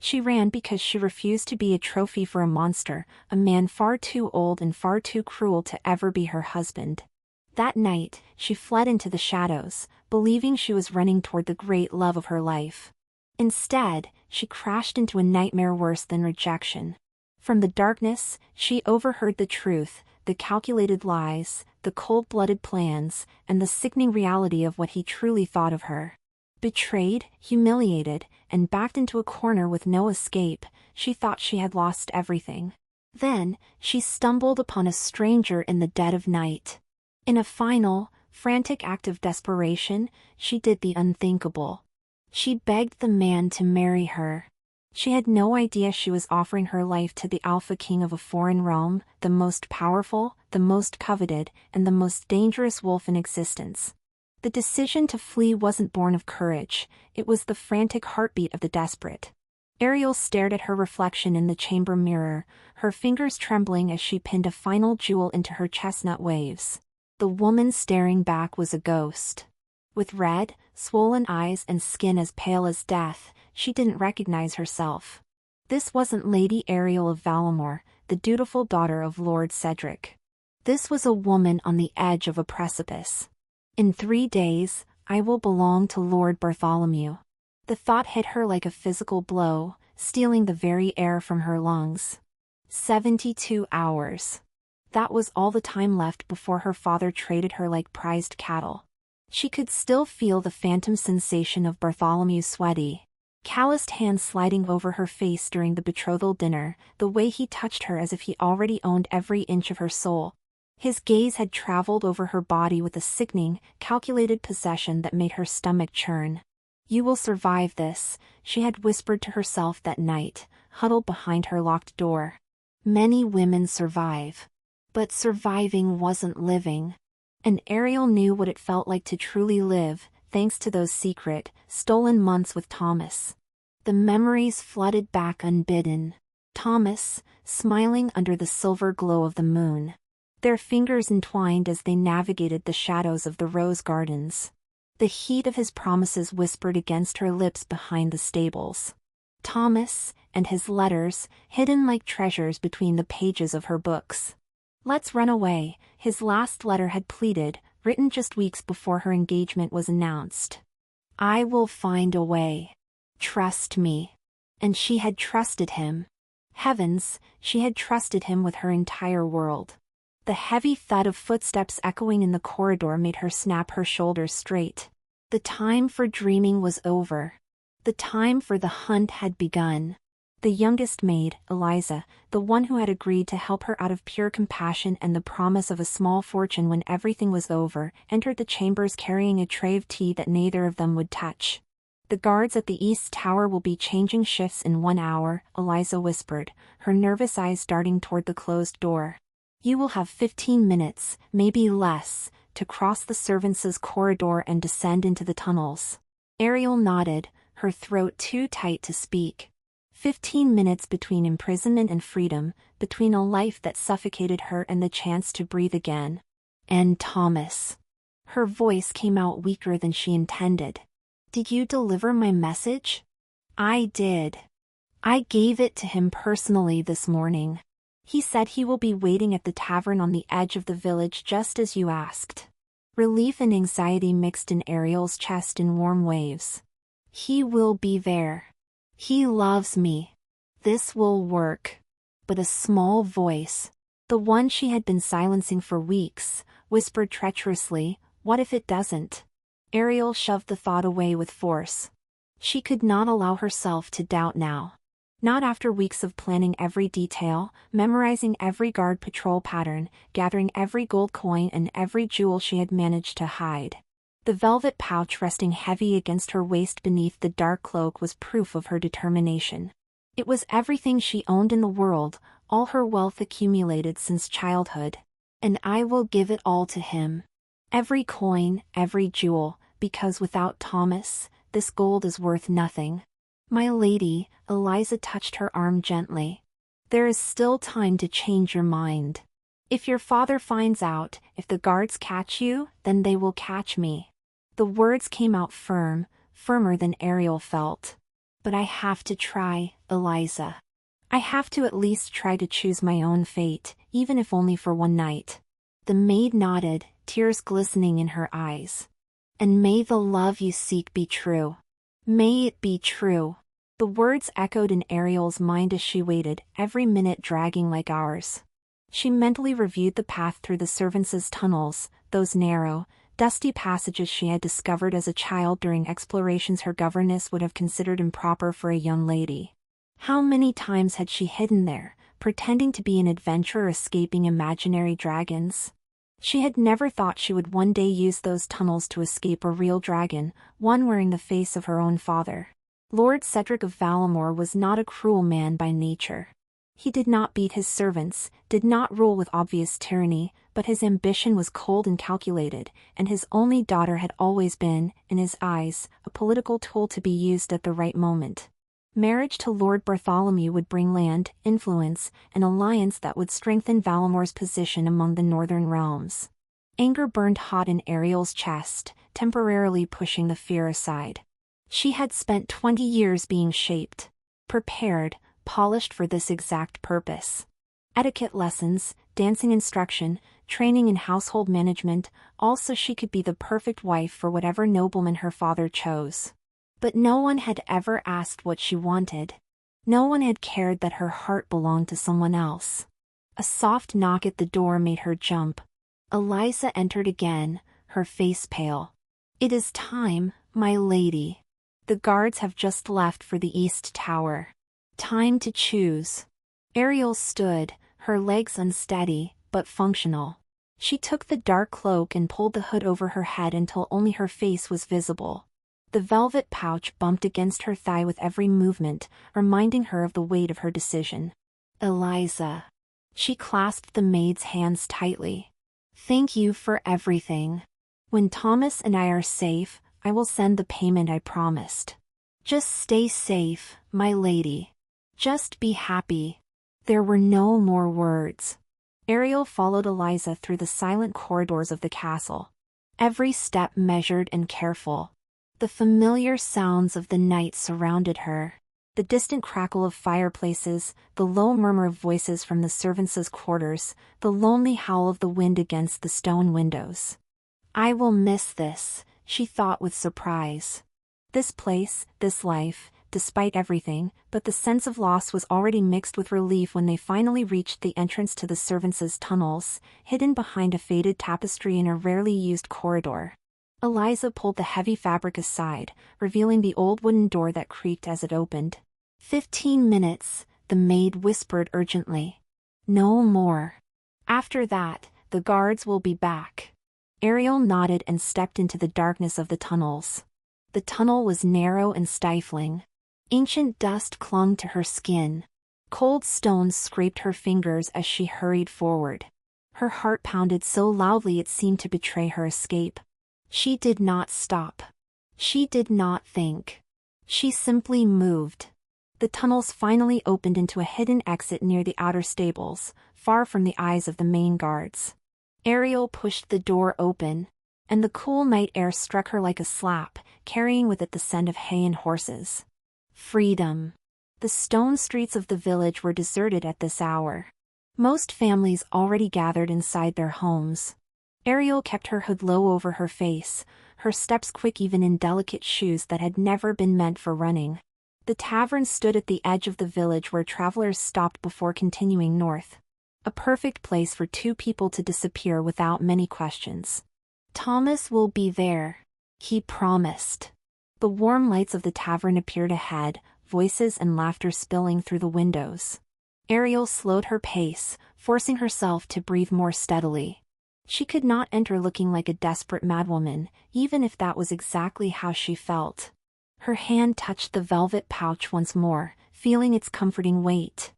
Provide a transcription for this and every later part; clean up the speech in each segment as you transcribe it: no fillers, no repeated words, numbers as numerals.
She ran because she refused to be a trophy for a monster, a man far too old and far too cruel to ever be her husband. That night, she fled into the shadows, believing she was running toward the great love of her life. Instead, she crashed into a nightmare worse than rejection. From the darkness, she overheard the truth, the calculated lies, the cold-blooded plans, and the sickening reality of what he truly thought of her. Betrayed, humiliated, and backed into a corner with no escape, she thought she had lost everything. Then, she stumbled upon a stranger in the dead of night. In a final, frantic act of desperation, she did the unthinkable. She begged the man to marry her. She had no idea she was offering her life to the alpha king of a foreign realm, the most powerful, the most coveted, and the most dangerous wolf in existence. The decision to flee wasn't born of courage, it was the frantic heartbeat of the desperate. Ariel stared at her reflection in the chamber mirror, her fingers trembling as she pinned a final jewel into her chestnut waves. The woman staring back was a ghost. With red, swollen eyes and skin as pale as death, she didn't recognize herself. This wasn't Lady Ariel of Valamore, the dutiful daughter of Lord Cedric. This was a woman on the edge of a precipice. In 3 days, I will belong to Lord Bartholomew. The thought hit her like a physical blow, stealing the very air from her lungs. 72 hours. That was all the time left before her father traded her like prized cattle. She could still feel the phantom sensation of Bartholomew's sweaty, calloused hands sliding over her face during the betrothal dinner, the way he touched her as if he already owned every inch of her soul. His gaze had traveled over her body with a sickening, calculated possession that made her stomach churn. "You will survive this," she had whispered to herself that night, huddled behind her locked door. Many women survive. But surviving wasn't living. And Ariel knew what it felt like to truly live, thanks to those secret, stolen months with Thomas. The memories flooded back unbidden. Thomas, smiling under the silver glow of the moon. Their fingers entwined as they navigated the shadows of the rose gardens. The heat of his promises whispered against her lips behind the stables. Thomas, and his letters, hidden like treasures between the pages of her books. "Let's run away," his last letter had pleaded, written just weeks before her engagement was announced. "I will find a way. Trust me." And she had trusted him. Heavens, she had trusted him with her entire world. The heavy thud of footsteps echoing in the corridor made her snap her shoulders straight. The time for dreaming was over. The time for the hunt had begun. The youngest maid, Eliza, the one who had agreed to help her out of pure compassion and the promise of a small fortune when everything was over, entered the chambers carrying a tray of tea that neither of them would touch. "The guards at the East Tower will be changing shifts in 1 hour," Eliza whispered, her nervous eyes darting toward the closed door. "You will have 15 minutes, maybe less, to cross the servants' corridor and descend into the tunnels." Ariel nodded, her throat too tight to speak. 15 minutes between imprisonment and freedom, between a life that suffocated her and the chance to breathe again. "And Thomas." Her voice came out weaker than she intended. "Did you deliver my message?" "I did. I gave it to him personally this morning. He said he will be waiting at the tavern on the edge of the village just as you asked." Relief and anxiety mixed in Ariel's chest in warm waves. "He will be there. He loves me. This will work." But a small voice, the one she had been silencing for weeks, whispered treacherously, "What if it doesn't?" Ariel shoved the thought away with force. She could not allow herself to doubt now. Not after weeks of planning every detail, memorizing every guard patrol pattern, gathering every gold coin and every jewel she had managed to hide. The velvet pouch resting heavy against her waist beneath the dark cloak was proof of her determination. It was everything she owned in the world, all her wealth accumulated since childhood. "And I will give it all to him. Every coin, every jewel, because without Thomas, this gold is worth nothing." "My lady," Eliza touched her arm gently. "There is still time to change your mind. If your father finds out, if the guards catch you, then they will catch me." The words came out firm, firmer than Ariel felt. But I have to try, Eliza. I have to at least try to choose my own fate, even if only for one night. The maid nodded, tears glistening in her eyes. And may the love you seek be true. May it be true. The words echoed in Ariel's mind as she waited, every minute dragging like hours. She mentally reviewed the path through the servants' tunnels, those narrow, dusty passages she had discovered as a child during explorations her governess would have considered improper for a young lady. How many times had she hidden there, pretending to be an adventurer escaping imaginary dragons? She had never thought she would one day use those tunnels to escape a real dragon, one wearing the face of her own father. Lord Cedric of Valamore was not a cruel man by nature. He did not beat his servants, did not rule with obvious tyranny, but his ambition was cold and calculated, and his only daughter had always been, in his eyes, a political tool to be used at the right moment. Marriage to Lord Bartholomew would bring land, influence, an alliance that would strengthen Valamore's position among the northern realms. Anger burned hot in Ariel's chest, temporarily pushing the fear aside. She had spent 20 years being shaped, prepared, polished for this exact purpose. Etiquette lessons, dancing instruction, training in household management, all so she could be the perfect wife for whatever nobleman her father chose. But no one had ever asked what she wanted. No one had cared that her heart belonged to someone else. A soft knock at the door made her jump. Eliza entered again, her face pale. "It is time, my lady. The guards have just left for the East Tower. Time to choose." Ariel stood, her legs unsteady, but functional. She took the dark cloak and pulled the hood over her head until only her face was visible. The velvet pouch bumped against her thigh with every movement, reminding her of the weight of her decision. "Eliza." She clasped the maid's hands tightly. "Thank you for everything. When Thomas and I are safe, I will send the payment I promised. Just stay safe, my lady. Just be happy." There were no more words. Ariel followed Eliza through the silent corridors of the castle. Every step measured and careful. The familiar sounds of the night surrounded her. The distant crackle of fireplaces, the low murmur of voices from the servants' quarters, the lonely howl of the wind against the stone windows. "I will miss this," she thought with surprise. This place, this life, despite everything, but the sense of loss was already mixed with relief when they finally reached the entrance to the servants' tunnels, hidden behind a faded tapestry in a rarely used corridor. Eliza pulled the heavy fabric aside, revealing the old wooden door that creaked as it opened. 15 minutes, the maid whispered urgently. "No more. After that, the guards will be back." Ariel nodded and stepped into the darkness of the tunnels. The tunnel was narrow and stifling. Ancient dust clung to her skin. Cold stones scraped her fingers as she hurried forward. Her heart pounded so loudly it seemed to betray her escape. She did not stop. She did not think. She simply moved. The tunnels finally opened into a hidden exit near the outer stables, far from the eyes of the main guards. Ariel pushed the door open, and the cool night air struck her like a slap, carrying with it the scent of hay and horses. Freedom. The stone streets of the village were deserted at this hour. Most families already gathered inside their homes. Ariel kept her hood low over her face, her steps quick even in delicate shoes that had never been meant for running. The tavern stood at the edge of the village where travelers stopped before continuing north. A perfect place for two people to disappear without many questions. "Thomas will be there," he promised. The warm lights of the tavern appeared ahead, voices and laughter spilling through the windows. Ariel slowed her pace, forcing herself to breathe more steadily. She could not enter looking like a desperate madwoman, even if that was exactly how she felt. Her hand touched the velvet pouch once more, feeling its comforting weight.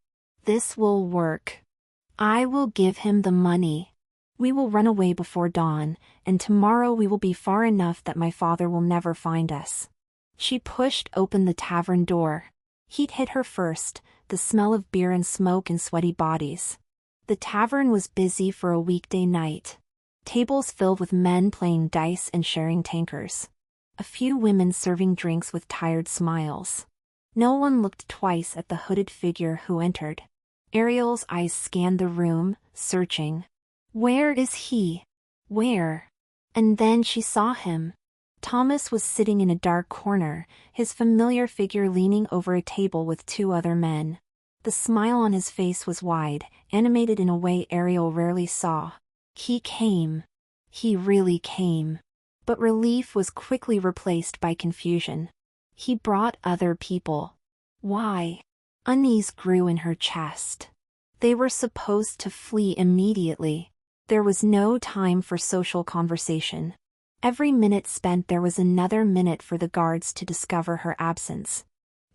"This will work. I will give him the money. We will run away before dawn, and tomorrow we will be far enough that my father will never find us." She pushed open the tavern door. Heat hit her first, the smell of beer and smoke and sweaty bodies. The tavern was busy for a weekday night. Tables filled with men playing dice and sharing tankers. A few women serving drinks with tired smiles. No one looked twice at the hooded figure who entered. Ariel's eyes scanned the room, searching. Where is he? Where? And then she saw him. Thomas was sitting in a dark corner, his familiar figure leaning over a table with two other men. The smile on his face was wide, animated in a way Ariel rarely saw. He came. He really came. But relief was quickly replaced by confusion. He brought other people. Why? Unease grew in her chest. They were supposed to flee immediately. There was no time for social conversation. Every minute spent there was another minute for the guards to discover her absence.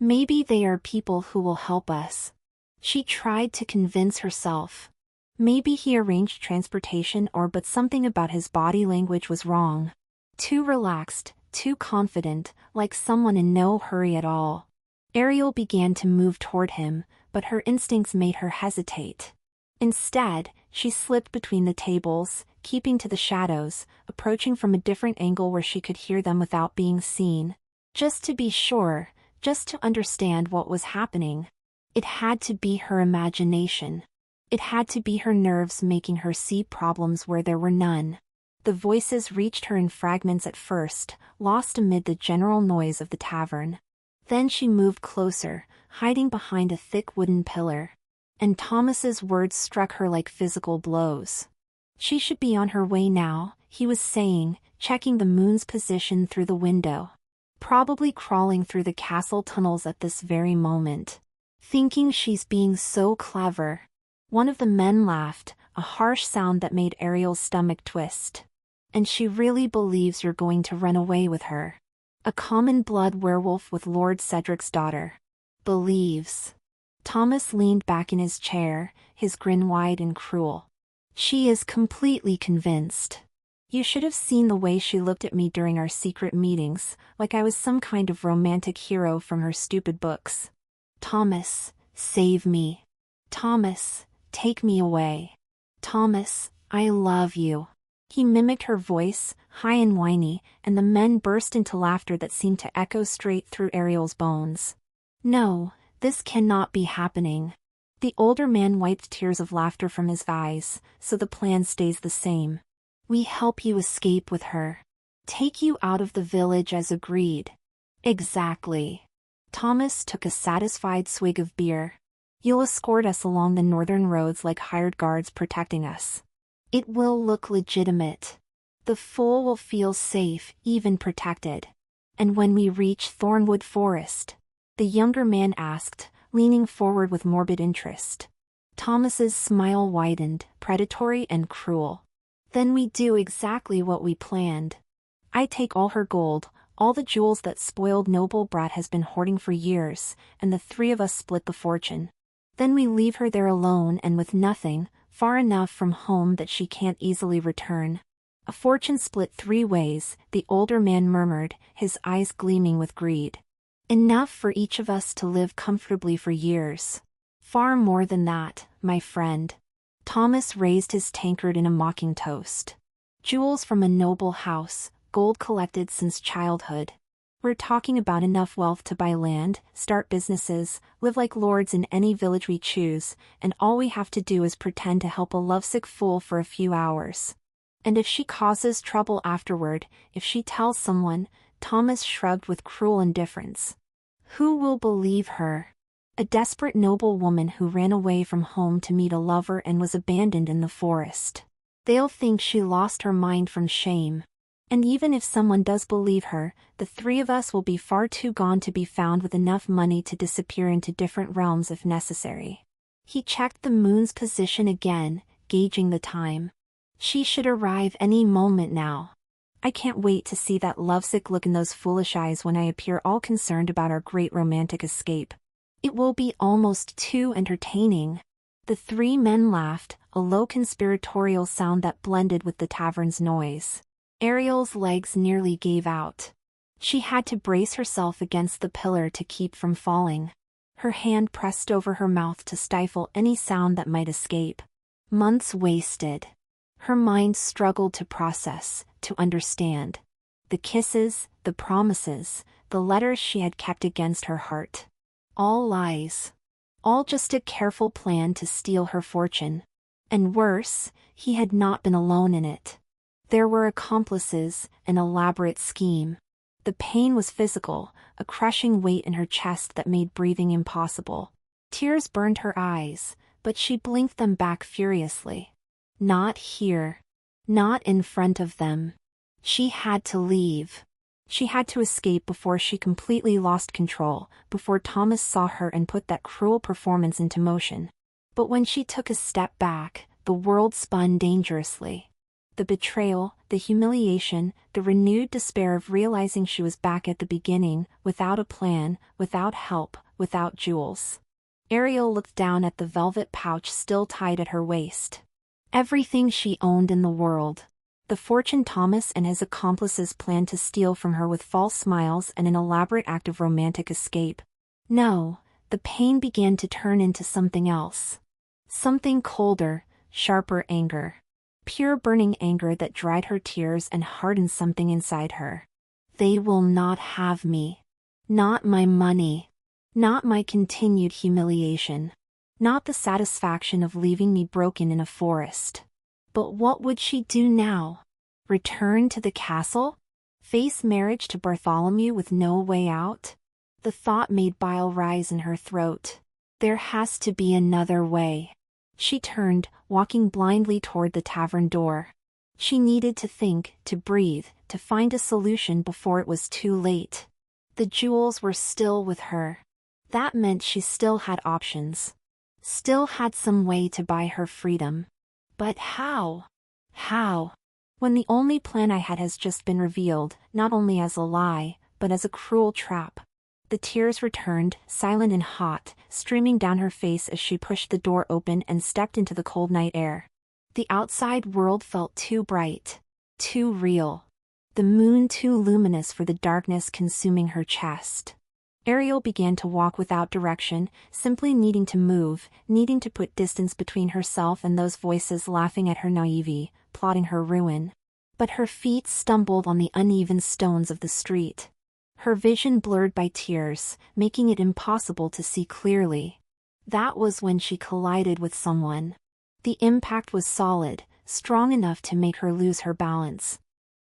Maybe they are people who will help us. She tried to convince herself. Maybe he arranged transportation but something about his body language was wrong. Too relaxed, too confident, like someone in no hurry at all. Ariel began to move toward him, but her instincts made her hesitate. Instead, she slipped between the tables, keeping to the shadows, approaching from a different angle where she could hear them without being seen. Just to be sure, just to understand what was happening. It had to be her imagination. It had to be her nerves making her see problems where there were none. The voices reached her in fragments at first, lost amid the general noise of the tavern. Then she moved closer, hiding behind a thick wooden pillar. And Thomas's words struck her like physical blows. She should be on her way now, he was saying, checking the moon's position through the window. Probably crawling through the castle tunnels at this very moment. Thinking she's being so clever. One of the men laughed, a harsh sound that made Ariel's stomach twist. And she really believes you're going to run away with her. A common-blood werewolf with Lord Cedric's daughter. Believes. Thomas leaned back in his chair, his grin wide and cruel. She is completely convinced. You should have seen the way she looked at me during our secret meetings, like I was some kind of romantic hero from her stupid books. Thomas, save me. Thomas, take me away. Thomas, I love you. He mimicked her voice, high and whiny, and the men burst into laughter that seemed to echo straight through Ariel's bones. No, this cannot be happening. The older man wiped tears of laughter from his eyes, so the plan stays the same. We help you escape with her. Take you out of the village as agreed. Exactly. Thomas took a satisfied swig of beer. You'll escort us along the northern roads like hired guards protecting us. It will look legitimate. The fool will feel safe, even protected. And when we reach Thornwood Forest? The younger man asked, leaning forward with morbid interest. Thomas's smile widened, predatory and cruel. Then we do exactly what we planned. I take all her gold, all the jewels that spoiled noble brat has been hoarding for years, and the three of us split the fortune. Then we leave her there alone and with nothing, far enough from home that she can't easily return. A fortune split 3 ways, the older man murmured, his eyes gleaming with greed. Enough for each of us to live comfortably for years. Far more than that, my friend. Thomas raised his tankard in a mocking toast. Jewels from a noble house, gold collected since childhood. We're talking about enough wealth to buy land, start businesses, live like lords in any village we choose, and all we have to do is pretend to help a lovesick fool for a few hours. And if she causes trouble afterward, if she tells someone, Thomas shrugged with cruel indifference. Who will believe her? A desperate noble woman who ran away from home to meet a lover and was abandoned in the forest. They'll think she lost her mind from shame. And even if someone does believe her, the 3 of us will be far too gone to be found with enough money to disappear into different realms if necessary. He checked the moon's position again, gauging the time. She should arrive any moment now. I can't wait to see that lovesick look in those foolish eyes when I appear all concerned about our great romantic escape. It will be almost too entertaining. The 3 men laughed, a low conspiratorial sound that blended with the tavern's noise. Ariel's legs nearly gave out. She had to brace herself against the pillar to keep from falling. Her hand pressed over her mouth to stifle any sound that might escape. Months wasted. Her mind struggled to process, to understand. The kisses, the promises, the letters she had kept against her heart. All lies. All just a careful plan to steal her fortune. And worse, he had not been alone in it. There were accomplices, an elaborate scheme. The pain was physical, a crushing weight in her chest that made breathing impossible. Tears burned her eyes, but she blinked them back furiously. Not here. Not in front of them. She had to leave. She had to escape before she completely lost control, before Thomas saw her and put that cruel performance into motion. But when she took a step back, the world spun dangerously. The betrayal, the humiliation, the renewed despair of realizing she was back at the beginning, without a plan, without help, without jewels. Ariel looked down at the velvet pouch still tied at her waist. Everything she owned in the world. The fortune Thomas and his accomplices planned to steal from her with false smiles and an elaborate act of romantic escape. No, the pain began to turn into something else. Something colder, sharper anger. Pure burning anger that dried her tears and hardened something inside her. They will not have me. Not my money. Not my continued humiliation. Not the satisfaction of leaving me broken in a forest. But what would she do now? Return to the castle? Face marriage to Bartholomew with no way out? The thought made bile rise in her throat. There has to be another way. She turned, walking blindly toward the tavern door. She needed to think, to breathe, to find a solution before it was too late. The jewels were still with her. That meant she still had options. Still had some way to buy her freedom. But how? How? When the only plan I had has just been revealed, not only as a lie, but as a cruel trap. The tears returned, silent and hot, streaming down her face as she pushed the door open and stepped into the cold night air. The outside world felt too bright. Too real. The moon too luminous for the darkness consuming her chest. Ariel began to walk without direction, simply needing to move, needing to put distance between herself and those voices laughing at her naivety, plotting her ruin. But her feet stumbled on the uneven stones of the street. Her vision blurred by tears, making it impossible to see clearly. That was when she collided with someone. The impact was solid, strong enough to make her lose her balance.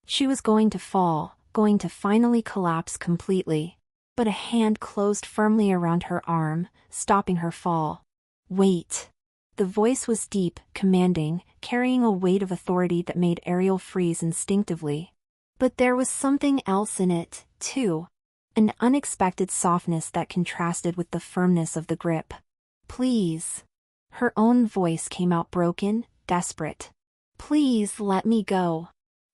She was going to fall, going to finally collapse completely. But a hand closed firmly around her arm, stopping her fall. Wait. The voice was deep, commanding, carrying a weight of authority that made Ariel freeze instinctively. But there was something else in it, too. An unexpected softness that contrasted with the firmness of the grip. Please. Her own voice came out broken, desperate. Please let me go.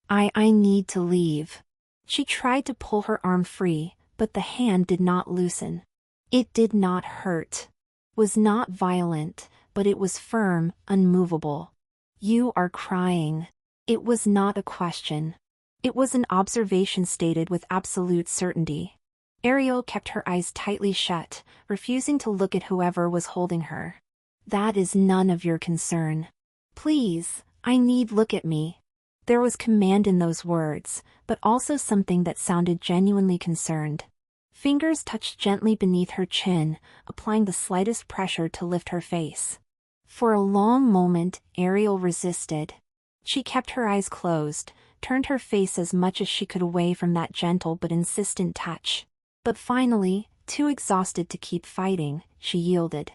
I need to leave. She tried to pull her arm free, but the hand did not loosen. It did not hurt. Was not violent, but it was firm, unmovable. You are crying. It was not a question. It was an observation stated with absolute certainty. Ariel kept her eyes tightly shut, refusing to look at whoever was holding her. That is none of your concern. Please, I need look at me. There was command in those words, but also something that sounded genuinely concerned. Fingers touched gently beneath her chin, applying the slightest pressure to lift her face. For a long moment, Ariel resisted. She kept her eyes closed, turned her face as much as she could away from that gentle but insistent touch. But finally, too exhausted to keep fighting, she yielded.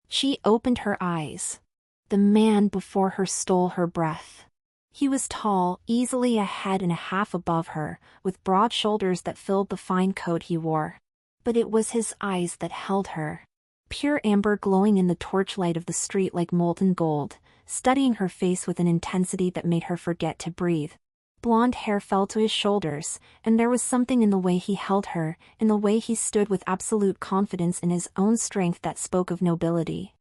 She opened her eyes. The man before her stole her breath. He was tall, easily a head and a half above her, with broad shoulders that filled the fine coat he wore. But it was his eyes that held her. Pure amber glowing in the torchlight of the street like molten gold, studying her face with an intensity that made her forget to breathe. Blonde hair fell to his shoulders, and there was something in the way he held her, in the way he stood with absolute confidence in his own strength that spoke of nobility.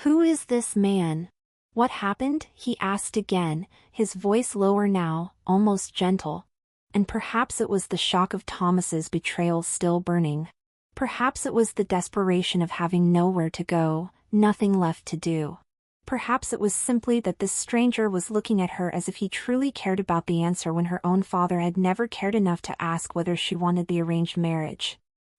Who is this man? What happened? He asked again, his voice lower now, almost gentle. And perhaps it was the shock of Thomas's betrayal still burning. Perhaps it was the desperation of having nowhere to go, nothing left to do. Perhaps it was simply that this stranger was looking at her as if he truly cared about the answer when her own father had never cared enough to ask whether she wanted the arranged marriage.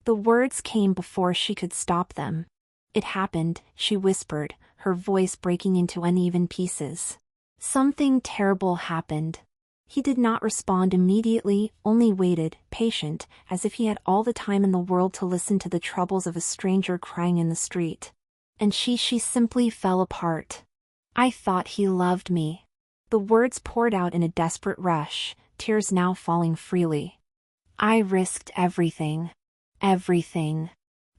The words came before she could stop them. "It happened," she whispered, her voice breaking into uneven pieces. "Something terrible happened." He did not respond immediately, only waited, patient, as if he had all the time in the world to listen to the troubles of a stranger crying in the street. And she simply fell apart. "I thought he loved me." The words poured out in a desperate rush, tears now falling freely. "I risked everything. Everything.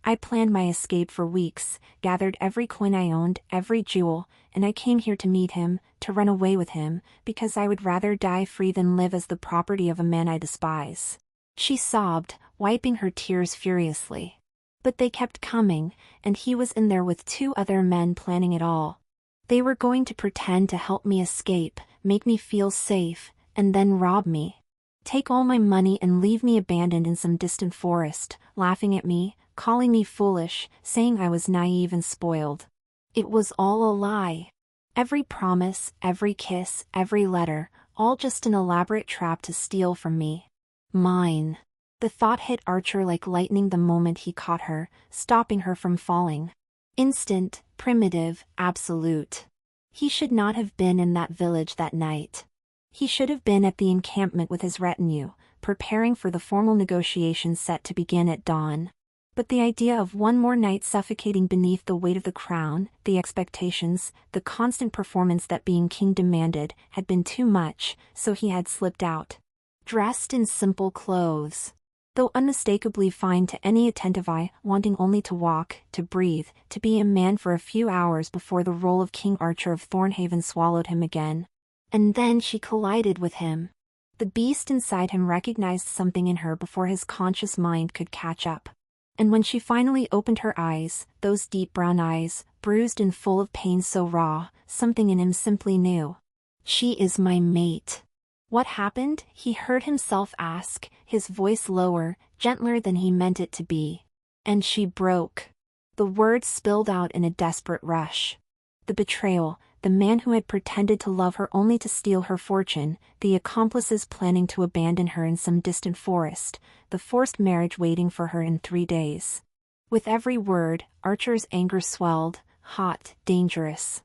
I planned my escape for weeks, gathered every coin I owned, every jewel, and I came here to meet him, to run away with him, because I would rather die free than live as the property of a man I despise." She sobbed, wiping her tears furiously. But they kept coming, and he was in there with 2 other men planning it all. They were going to pretend to help me escape, make me feel safe, and then rob me. Take all my money and leave me abandoned in some distant forest, laughing at me, calling me foolish, saying I was naive and spoiled. It was all a lie. Every promise, every kiss, every letter, all just an elaborate trap to steal from me. Mine. The thought hit Archer like lightning the moment he caught her, stopping her from falling. Instant, primitive, absolute. He should not have been in that village that night. He should have been at the encampment with his retinue, preparing for the formal negotiations set to begin at dawn. But the idea of one more night suffocating beneath the weight of the crown, the expectations, the constant performance that being king demanded, had been too much, so he had slipped out. Dressed in simple clothes. Though unmistakably fine to any attentive eye, wanting only to walk, to breathe, to be a man for a few hours before the role of King Archer of Thornhaven swallowed him again. And then she collided with him. The beast inside him recognized something in her before his conscious mind could catch up. And when she finally opened her eyes, those deep brown eyes, bruised and full of pain so raw, something in him simply knew. "She is my mate." What happened? He heard himself ask, his voice lower, gentler than he meant it to be. And she broke. The words spilled out in a desperate rush. The betrayal, the man who had pretended to love her only to steal her fortune, the accomplices planning to abandon her in some distant forest, the forced marriage waiting for her in 3 days. With every word, Archer's anger swelled, hot, dangerous.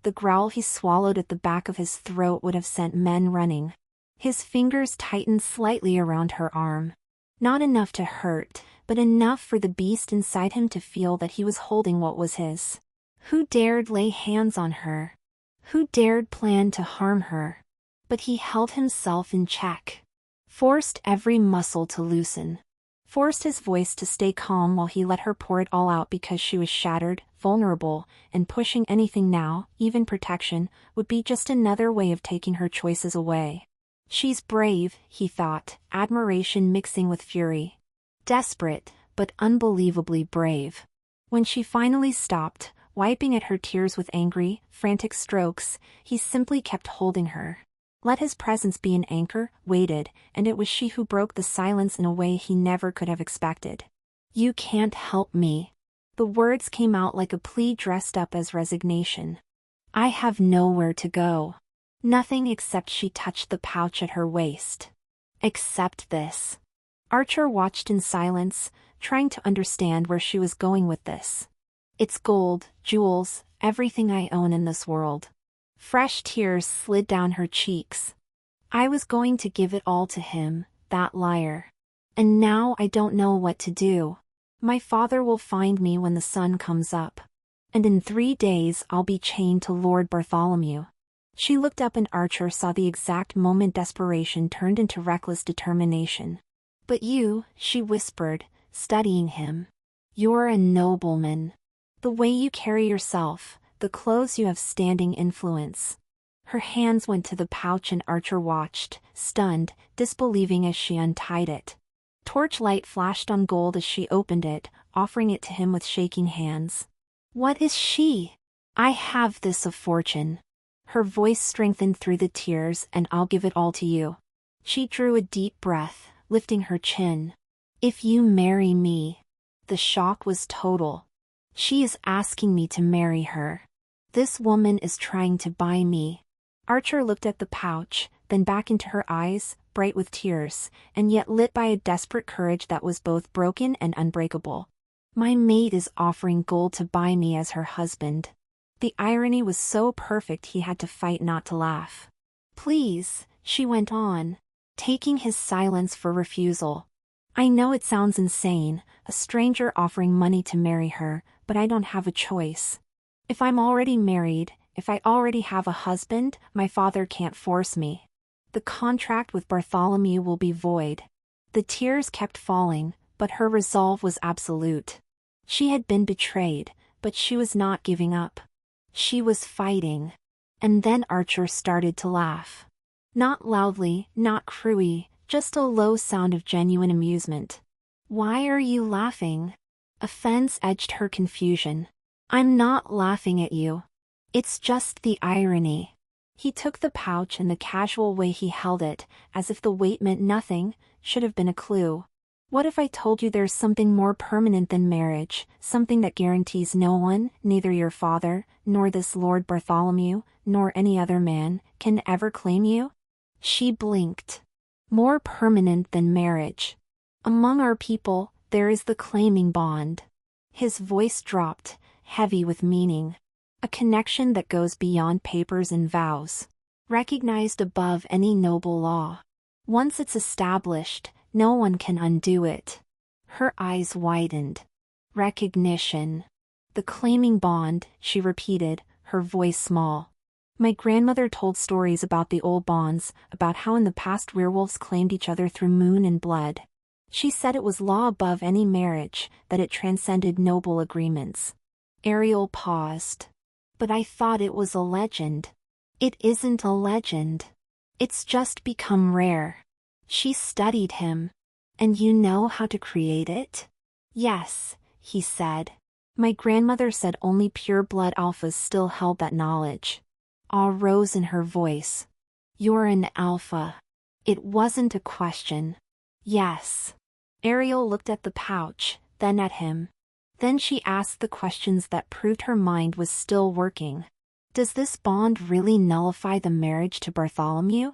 The growl he swallowed at the back of his throat would have sent men running. His fingers tightened slightly around her arm. Not enough to hurt, but enough for the beast inside him to feel that he was holding what was his. Who dared lay hands on her? Who dared plan to harm her? But he held himself in check. Forced every muscle to loosen. Forced his voice to stay calm while he let her pour it all out because she was shattered, vulnerable, and pushing anything now, even protection, would be just another way of taking her choices away. She's brave, he thought, admiration mixing with fury. Desperate, but unbelievably brave. When she finally stopped, wiping at her tears with angry, frantic strokes, he simply kept holding her. Let his presence be an anchor, waited, and it was she who broke the silence in a way he never could have expected. "You can't help me." The words came out like a plea dressed up as resignation. "I have nowhere to go." Nothing except she touched the pouch at her waist. "Accept this." Archer watched in silence, trying to understand where she was going with this. "It's gold, jewels, everything I own in this world." Fresh tears slid down her cheeks. "I was going to give it all to him, that liar. And now I don't know what to do. My father will find me when the sun comes up. And in 3 days I'll be chained to Lord Bartholomew." She looked up and Archer saw the exact moment desperation turned into reckless determination. "But you," she whispered, studying him. "You're a nobleman. The way you carry yourself, the clothes you have standing influence." Her hands went to the pouch and Archer watched, stunned, disbelieving as she untied it. Torchlight flashed on gold as she opened it, offering it to him with shaking hands. "What is she?" "I have this of fortune." Her voice strengthened through the tears, "and I'll give it all to you." She drew a deep breath, lifting her chin. "If you marry me." The shock was total. She is asking me to marry her. This woman is trying to buy me. Archer looked at the pouch, then back into her eyes, bright with tears, and yet lit by a desperate courage that was both broken and unbreakable. My mate is offering gold to buy me as her husband. The irony was so perfect he had to fight not to laugh. Please, she went on, taking his silence for refusal. I know it sounds insane, a stranger offering money to marry her, but I don't have a choice. If I'm already married, if I already have a husband, my father can't force me. The contract with Bartholomew will be void. The tears kept falling, but her resolve was absolute. She had been betrayed, but she was not giving up. She was fighting. And then Archer started to laugh. Not loudly, not cruelly, just a low sound of genuine amusement. Why are you laughing? Offense edged her confusion. I'm not laughing at you. It's just the irony. He took the pouch, and the casual way he held it, as if the weight meant nothing, should have been a clue. What if I told you there's something more permanent than marriage, something that guarantees no one, neither your father, nor this Lord Bartholomew, nor any other man, can ever claim you? She blinked. More permanent than marriage. Among our people, there is the claiming bond. His voice dropped, heavy with meaning. A connection that goes beyond papers and vows. Recognized above any noble law. Once it's established, no one can undo it. Her eyes widened. Recognition. The claiming bond, she repeated, her voice small. My grandmother told stories about the old bonds, about how in the past werewolves claimed each other through moon and blood. She said it was law above any marriage, that it transcended noble agreements. Ariel paused. But I thought it was a legend. It isn't a legend. It's just become rare. She studied him. And you know how to create it? Yes, he said. My grandmother said only pure-blood alphas still held that knowledge. Awe rose in her voice. You're an alpha. It wasn't a question. Yes. Ariel looked at the pouch, then at him. Then she asked the questions that proved her mind was still working. Does this bond really nullify the marriage to Bartholomew?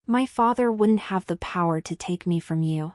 My father wouldn't have the power to take me from you.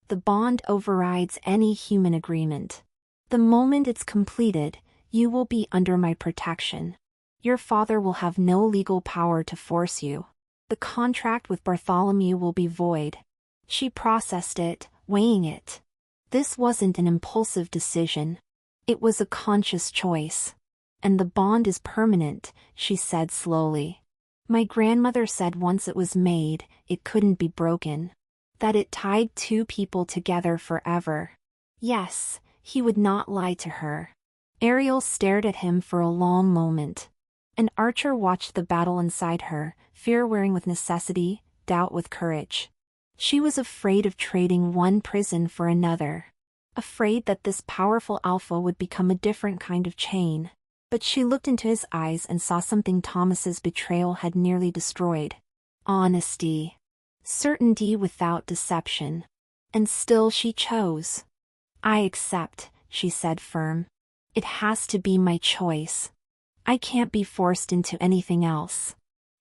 The bond overrides any human agreement. The moment it's completed, you will be under my protection. Your father will have no legal power to force you. The contract with Bartholomew will be void. She processed it, weighing it. This wasn't an impulsive decision. It was a conscious choice. And the bond is permanent, she said slowly. My grandmother said once it was made, it couldn't be broken. That it tied two people together forever. Yes, he would not lie to her. Ariel stared at him for a long moment. And Archer watched the battle inside her, fear wearing with necessity, doubt with courage. She was afraid of trading one prison for another. Afraid that this powerful alpha would become a different kind of chain. But she looked into his eyes and saw something Thomas's betrayal had nearly destroyed. Honesty. Certainty without deception. And still she chose. I accept, she said firm. It has to be my choice. I can't be forced into anything else.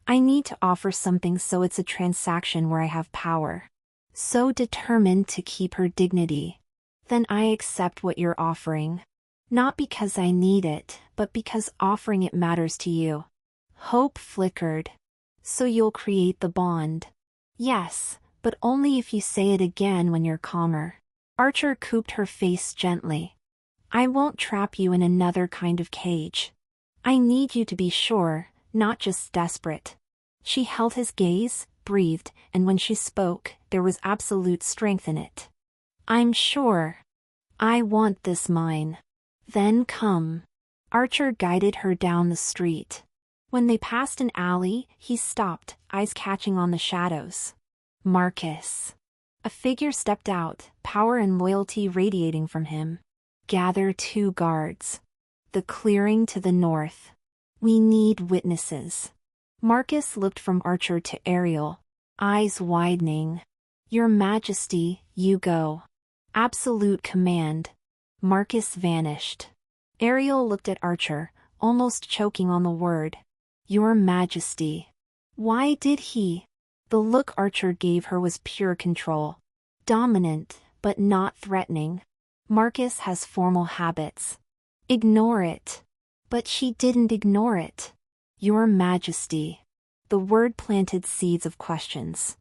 I need to offer something so it's a transaction where I have power. So determined to keep her dignity. Then I accept what you're offering. Not because I need it, but because offering it matters to you. Hope flickered. So you'll create the bond. Yes, but only if you say it again when you're calmer. Archer cooped her face gently. I won't trap you in another kind of cage. I need you to be sure, not just desperate. She held his gaze, breathed, and when she spoke, there was absolute strength in it. I'm sure. I want this mine. Then come. Archer guided her down the street. When they passed an alley, he stopped, eyes catching on the shadows. Marcus. A figure stepped out, power and loyalty radiating from him. Gather 2 guards. The clearing to the north. We need witnesses. Marcus looked from Archer to Ariel, eyes widening. Your Majesty, you go. Absolute command. Marcus vanished. Ariel looked at Archer, almost choking on the word. Your Majesty. Why did he? The look Archer gave her was pure control. Dominant, but not threatening. Marcus has formal habits. Ignore it. But she didn't ignore it. Your Majesty. The word planted seeds of questions.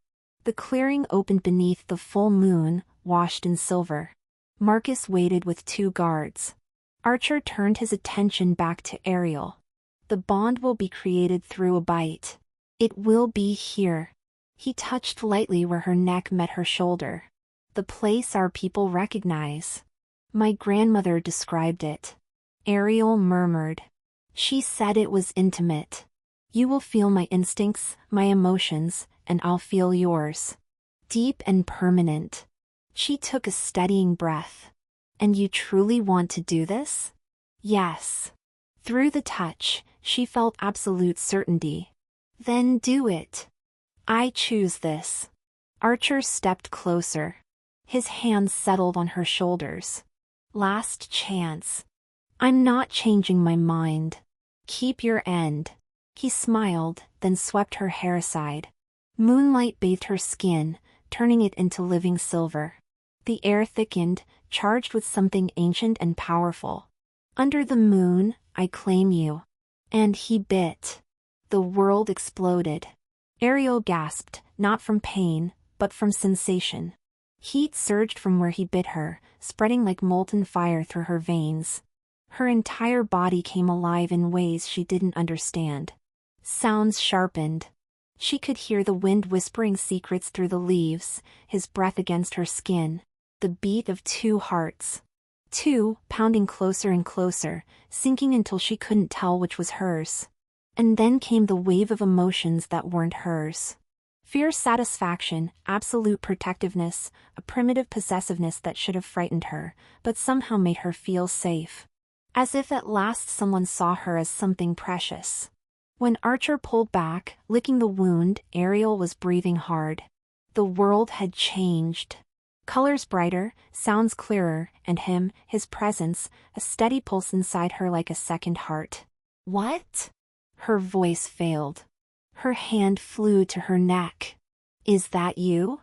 The clearing opened beneath the full moon, washed in silver. Marcus waited with 2 guards. Archer turned his attention back to Ariel. The bond will be created through a bite. It will be here. He touched lightly where her neck met her shoulder. The place our people recognize. My grandmother described it. Ariel murmured. She said it was intimate. You will feel my instincts, my emotions, and I'll feel yours. Deep and permanent. She took a steadying breath. And you truly want to do this? Yes. Through the touch, she felt absolute certainty. Then do it. I choose this. Archer stepped closer. His hands settled on her shoulders. Last chance. I'm not changing my mind. Keep your end. He smiled, then swept her hair aside. Moonlight bathed her skin, turning it into living silver. The air thickened, charged with something ancient and powerful. Under the moon, I claim you. And he bit. The world exploded. Ariel gasped, not from pain, but from sensation. Heat surged from where he bit her, spreading like molten fire through her veins. Her entire body came alive in ways she didn't understand. Sounds sharpened. She could hear the wind whispering secrets through the leaves, his breath against her skin. The beat of 2 hearts. 2, pounding closer and closer, sinking until she couldn't tell which was hers. And then came the wave of emotions that weren't hers. Fierce satisfaction, absolute protectiveness, a primitive possessiveness that should have frightened her, but somehow made her feel safe. As if at last someone saw her as something precious. When Archer pulled back, licking the wound, Ariel was breathing hard. The world had changed. Colors brighter, sounds clearer, and him, his presence, a steady pulse inside her like a second heart. What? Her voice failed. Her hand flew to her neck. Is that you?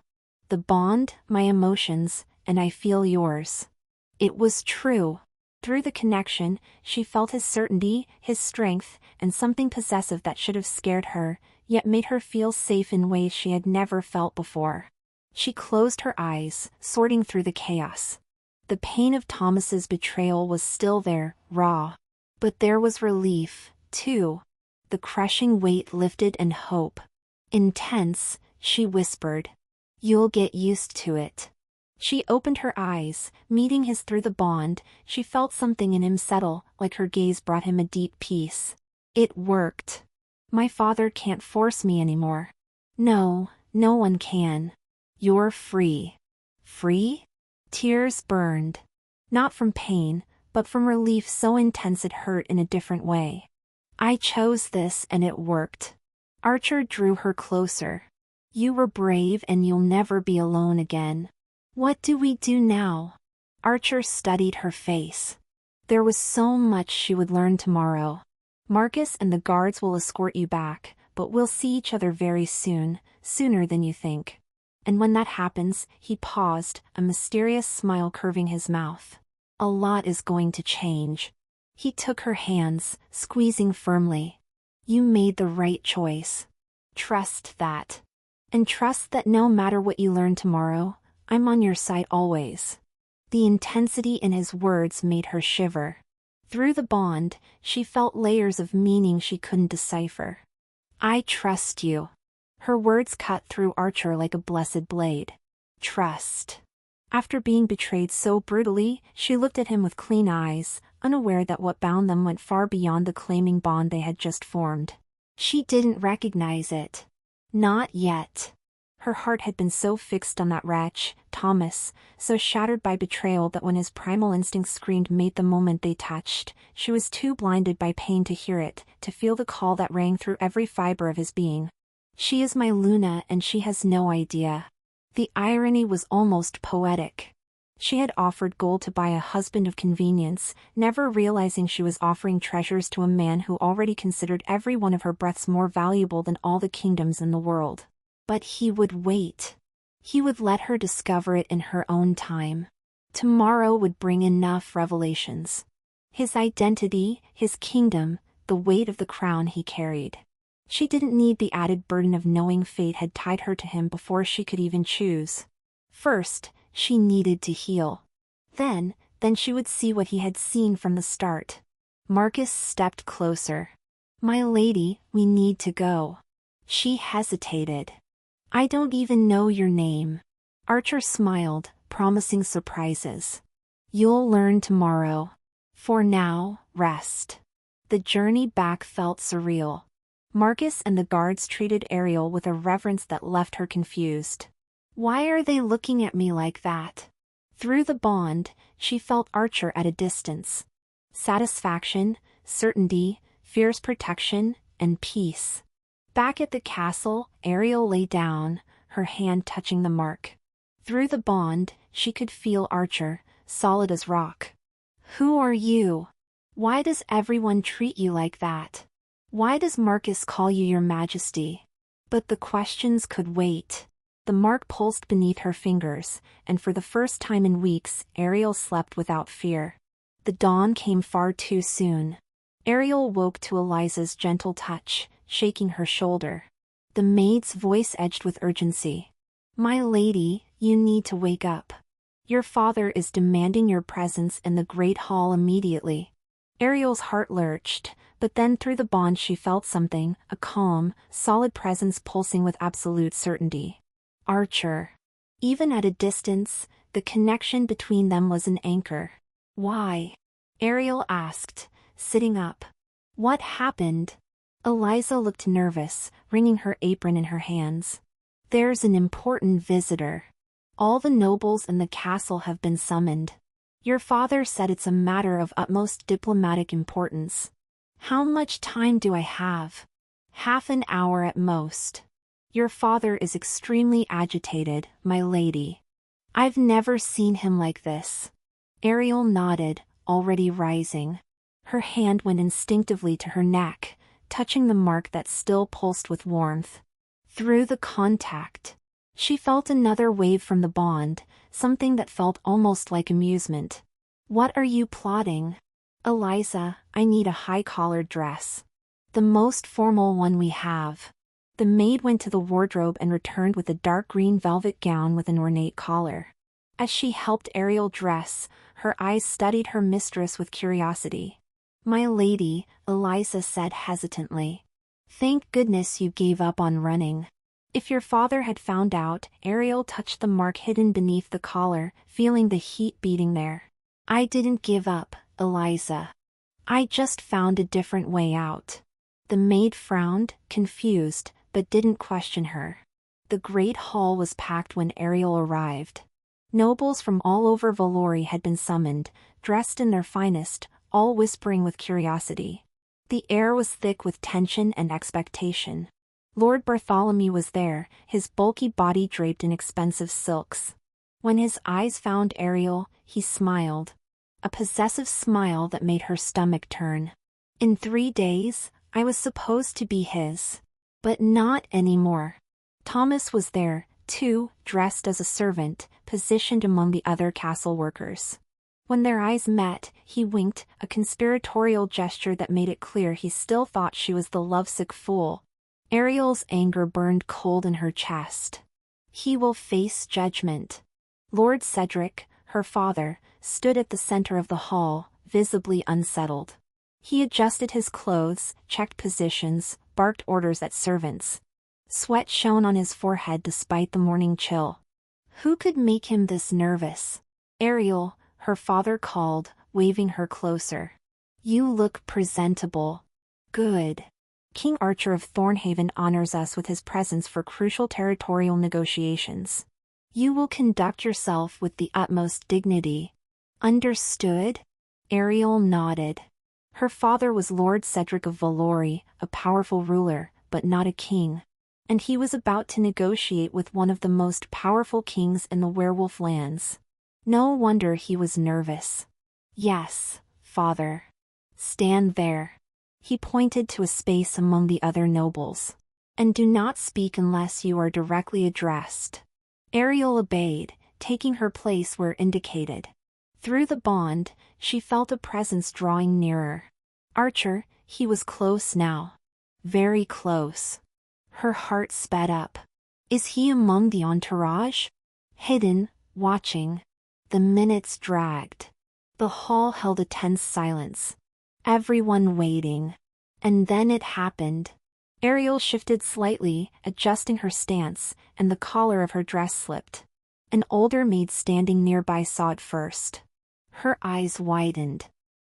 The bond, my emotions, and I feel yours. It was true. Through the connection, she felt his certainty, his strength, and something possessive that should have scared her, yet made her feel safe in ways she had never felt before. She closed her eyes, sorting through the chaos. The pain of Thomas's betrayal was still there, raw. But there was relief, too. The crushing weight lifted and hope. Intense, she whispered. You'll get used to it. She opened her eyes, meeting his through the bond. She felt something in him settle, like her gaze brought him a deep peace. It worked. My father can't force me anymore. No, no one can. You're free. Free? Tears burned. Not from pain, but from relief so intense it hurt in a different way. I chose this and it worked. Archer drew her closer. You were brave and you'll never be alone again. What do we do now? Archer studied her face. There was so much she would learn tomorrow. Marcus and the guards will escort you back, but we'll see each other very soon, sooner than you think. And when that happens, he paused, a mysterious smile curving his mouth. A lot is going to change. He took her hands, squeezing firmly. You made the right choice. Trust that. And trust that no matter what you learn tomorrow, I'm on your side always. The intensity in his words made her shiver. Through the bond, she felt layers of meaning she couldn't decipher. I trust you. Her words cut through Archer like a blessed blade. Trust. After being betrayed so brutally, she looked at him with clean eyes, unaware that what bound them went far beyond the claiming bond they had just formed. She didn't recognize it. Not yet. Her heart had been so fixed on that wretch, Thomas, so shattered by betrayal that when his primal instincts screamed mate the moment they touched, she was too blinded by pain to hear it, to feel the call that rang through every fiber of his being. She is my Luna and she has no idea. The irony was almost poetic. She had offered gold to buy a husband of convenience, never realizing she was offering treasures to a man who already considered every one of her breaths more valuable than all the kingdoms in the world. But he would wait. He would let her discover it in her own time. Tomorrow would bring enough revelations. His identity, his kingdom, the weight of the crown he carried. She didn't need the added burden of knowing fate had tied her to him before she could even choose. First, she needed to heal. Then she would see what he had seen from the start. Marcus stepped closer. "My lady, we need to go." She hesitated. "I don't even know your name." Archer smiled, promising surprises. "You'll learn tomorrow. For now, rest." The journey back felt surreal. Marcus and the guards treated Ariel with a reverence that left her confused. Why are they looking at me like that? Through the bond, she felt Archer at a distance. Satisfaction, certainty, fierce protection, and peace. Back at the castle, Ariel lay down, her hand touching the mark. Through the bond, she could feel Archer, solid as rock. "Who are you? Why does everyone treat you like that? Why does Marcus call you your majesty?" But the questions could wait. The mark pulsed beneath her fingers, and for the first time in weeks, Ariel slept without fear. The dawn came far too soon. Ariel woke to Eliza's gentle touch, shaking her shoulder. The maid's voice edged with urgency. "My lady, you need to wake up. Your father is demanding your presence in the great hall immediately." Ariel's heart lurched, but then through the bond she felt something, a calm, solid presence pulsing with absolute certainty. Archer. Even at a distance, the connection between them was an anchor. "Why?" Ariel asked, sitting up. "What happened?" Eliza looked nervous, wringing her apron in her hands. "There's an important visitor. All the nobles in the castle have been summoned. Your father said it's a matter of utmost diplomatic importance." "How much time do I have?" "Half an hour at most." "Your father is extremely agitated, my lady." "I've never seen him like this." Ariel nodded, already rising. Her hand went instinctively to her neck, touching the mark that still pulsed with warmth. Through the contact, she felt another wave from the bond, something that felt almost like amusement. "What are you plotting?" "Eliza, I need a high-collared dress. The most formal one we have." The maid went to the wardrobe and returned with a dark green velvet gown with an ornate collar. As she helped Ariel dress, her eyes studied her mistress with curiosity. "My lady," Eliza said hesitantly. "Thank goodness you gave up on running." If your father had found out, Ariel touched the mark hidden beneath the collar, feeling the heat beating there. "I didn't give up, Eliza. I just found a different way out." The maid frowned, confused, but didn't question her. The great hall was packed when Ariel arrived. Nobles from all over Valori had been summoned, dressed in their finest, all whispering with curiosity. The air was thick with tension and expectation. Lord Bartholomew was there, his bulky body draped in expensive silks. When his eyes found Ariel, he smiled. A possessive smile that made her stomach turn. "In 3 days, I was supposed to be his. But not anymore." Thomas was there, too, dressed as a servant, positioned among the other castle workers. When their eyes met, he winked, a conspiratorial gesture that made it clear he still thought she was the lovesick fool. Ariel's anger burned cold in her chest. He will face judgment. Lord Cedric, her father, stood at the center of the hall, visibly unsettled. He adjusted his clothes, checked positions, barked orders at servants. Sweat shone on his forehead despite the morning chill. Who could make him this nervous? "Ariel," her father called, waving her closer. "You look presentable." "Good. King Archer of Thornhaven honors us with his presence for crucial territorial negotiations. You will conduct yourself with the utmost dignity." "Understood?" Ariel nodded. Her father was Lord Cedric of Valori, a powerful ruler, but not a king. And he was about to negotiate with one of the most powerful kings in the werewolf lands. No wonder he was nervous. "Yes, father. Stand there." He pointed to a space among the other nobles. And do not speak unless you are directly addressed. Ariel obeyed, taking her place where indicated. Through the bond, she felt a presence drawing nearer. Archer, he was close now. Very close. Her heart sped up. Is he among the entourage? Hidden, watching. The minutes dragged. The hall held a tense silence. Everyone waiting. And then it happened. Ariel shifted slightly, adjusting her stance, and the collar of her dress slipped. An older maid standing nearby saw it first. Her eyes widened.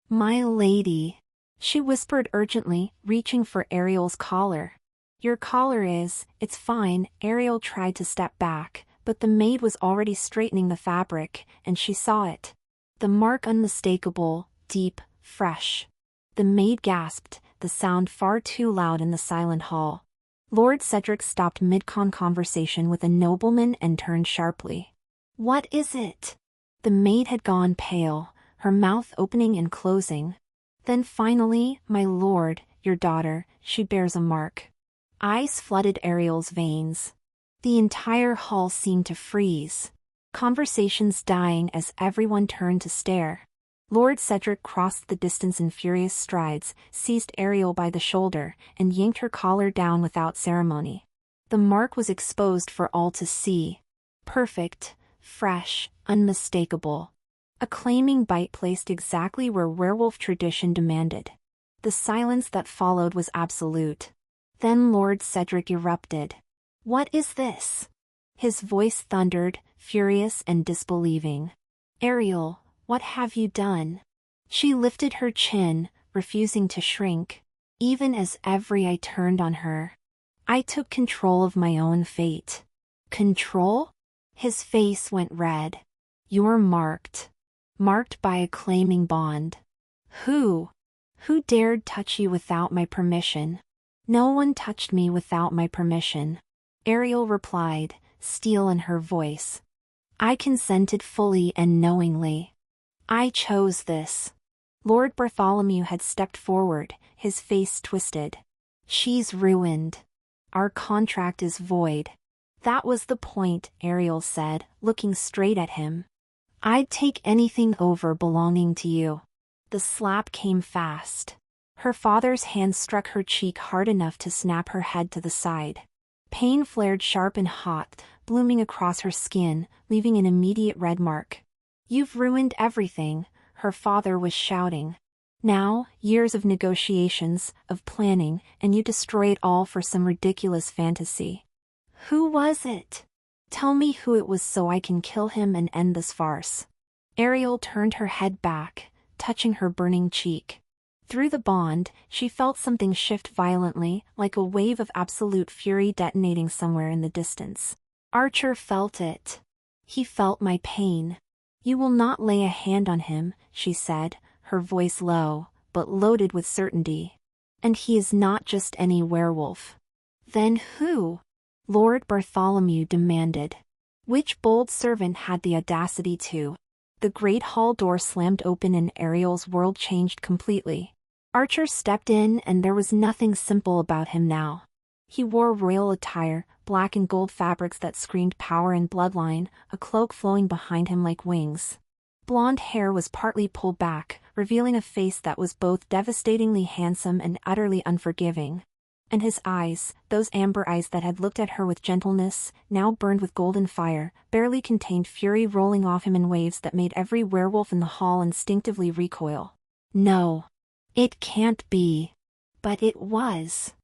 "My lady," she whispered urgently, reaching for Ariel's collar. "Your collar is, it's fine." Ariel tried to step back, but the maid was already straightening the fabric, and she saw it. The mark unmistakable, deep, fresh. The maid gasped, the sound far too loud in the silent hall. Lord Cedric stopped mid-conversation with a nobleman and turned sharply. "What is it?" The maid had gone pale, her mouth opening and closing. Then finally, "My lord, your daughter, she bears a mark." Ice flooded Ariel's veins. The entire hall seemed to freeze. Conversations dying as everyone turned to stare. Lord Cedric crossed the distance in furious strides, seized Ariel by the shoulder, and yanked her collar down without ceremony. The mark was exposed for all to see. Perfect, fresh, unmistakable. A claiming bite placed exactly where werewolf tradition demanded. The silence that followed was absolute. Then Lord Cedric erupted. "What is this?" His voice thundered, furious and disbelieving. "Ariel, what have you done?" She lifted her chin, refusing to shrink. Even as every eye turned on her. "I took control of my own fate." "Control?" His face went red. "You're marked. Marked by a claiming bond." "Who? Who dared touch you without my permission?" "No one touched me without my permission," Ariel replied, steel in her voice. "I consented fully and knowingly. I chose this." Lord Bartholomew had stepped forward, his face twisted. "She's ruined. Our contract is void." "That was the point," Ariel said, looking straight at him. "I'd take anything over belonging to you." The slap came fast. Her father's hand struck her cheek hard enough to snap her head to the side. Pain flared sharp and hot, blooming across her skin, leaving an immediate red mark. "You've ruined everything," her father was shouting. "Now, years of negotiations, of planning, and you destroy it all for some ridiculous fantasy." "Who was it? Tell me who it was so I can kill him and end this farce." Ariel turned her head back, touching her burning cheek. Through the bond, she felt something shift violently, like a wave of absolute fury detonating somewhere in the distance. Archer felt it. He felt my pain. "You will not lay a hand on him," she said, her voice low, but loaded with certainty. "And he is not just any werewolf." "Then who?" Lord Bartholomew demanded. Which bold servant had the audacity to? The great hall door slammed open and Ariel's world changed completely. Archer stepped in and there was nothing simple about him now. He wore royal attire, black and gold fabrics that screamed power and bloodline, a cloak flowing behind him like wings. Blonde hair was partly pulled back, revealing a face that was both devastatingly handsome and utterly unforgiving. And his eyes, those amber eyes that had looked at her with gentleness, now burned with golden fire, barely contained fury rolling off him in waves that made every werewolf in the hall instinctively recoil. No. It can't be. But it was.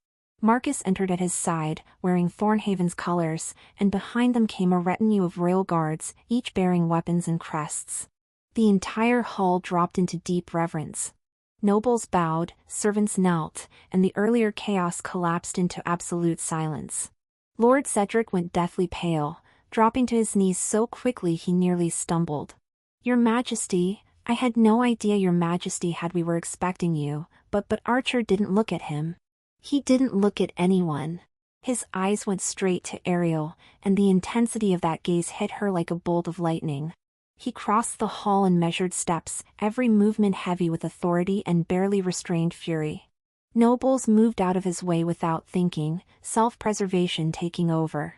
Marcus entered at his side, wearing Thornhaven's colors, and behind them came a retinue of royal guards, each bearing weapons and crests. The entire hall dropped into deep reverence. Nobles bowed, servants knelt, and the earlier chaos collapsed into absolute silence. Lord Cedric went deathly pale, dropping to his knees so quickly he nearly stumbled. "Your Majesty, I had no idea Your Majesty had we were expecting you," but Archer didn't look at him. He didn't look at anyone. His eyes went straight to Ariel, and the intensity of that gaze hit her like a bolt of lightning. He crossed the hall in measured steps, every movement heavy with authority and barely restrained fury. Nobles moved out of his way without thinking, self-preservation taking over.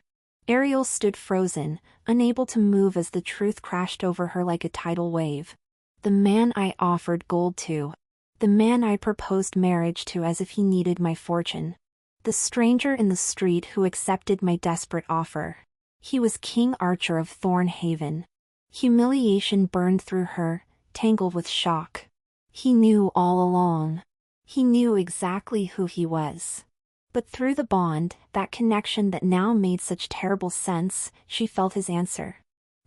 Ariel stood frozen, unable to move as the truth crashed over her like a tidal wave. The man I offered gold to. The man I proposed marriage to as if he needed my fortune. The stranger in the street who accepted my desperate offer. He was King Archer of Thornhaven. Humiliation burned through her, tangled with shock. He knew all along. He knew exactly who he was. But through the bond, that connection that now made such terrible sense, she felt his answer.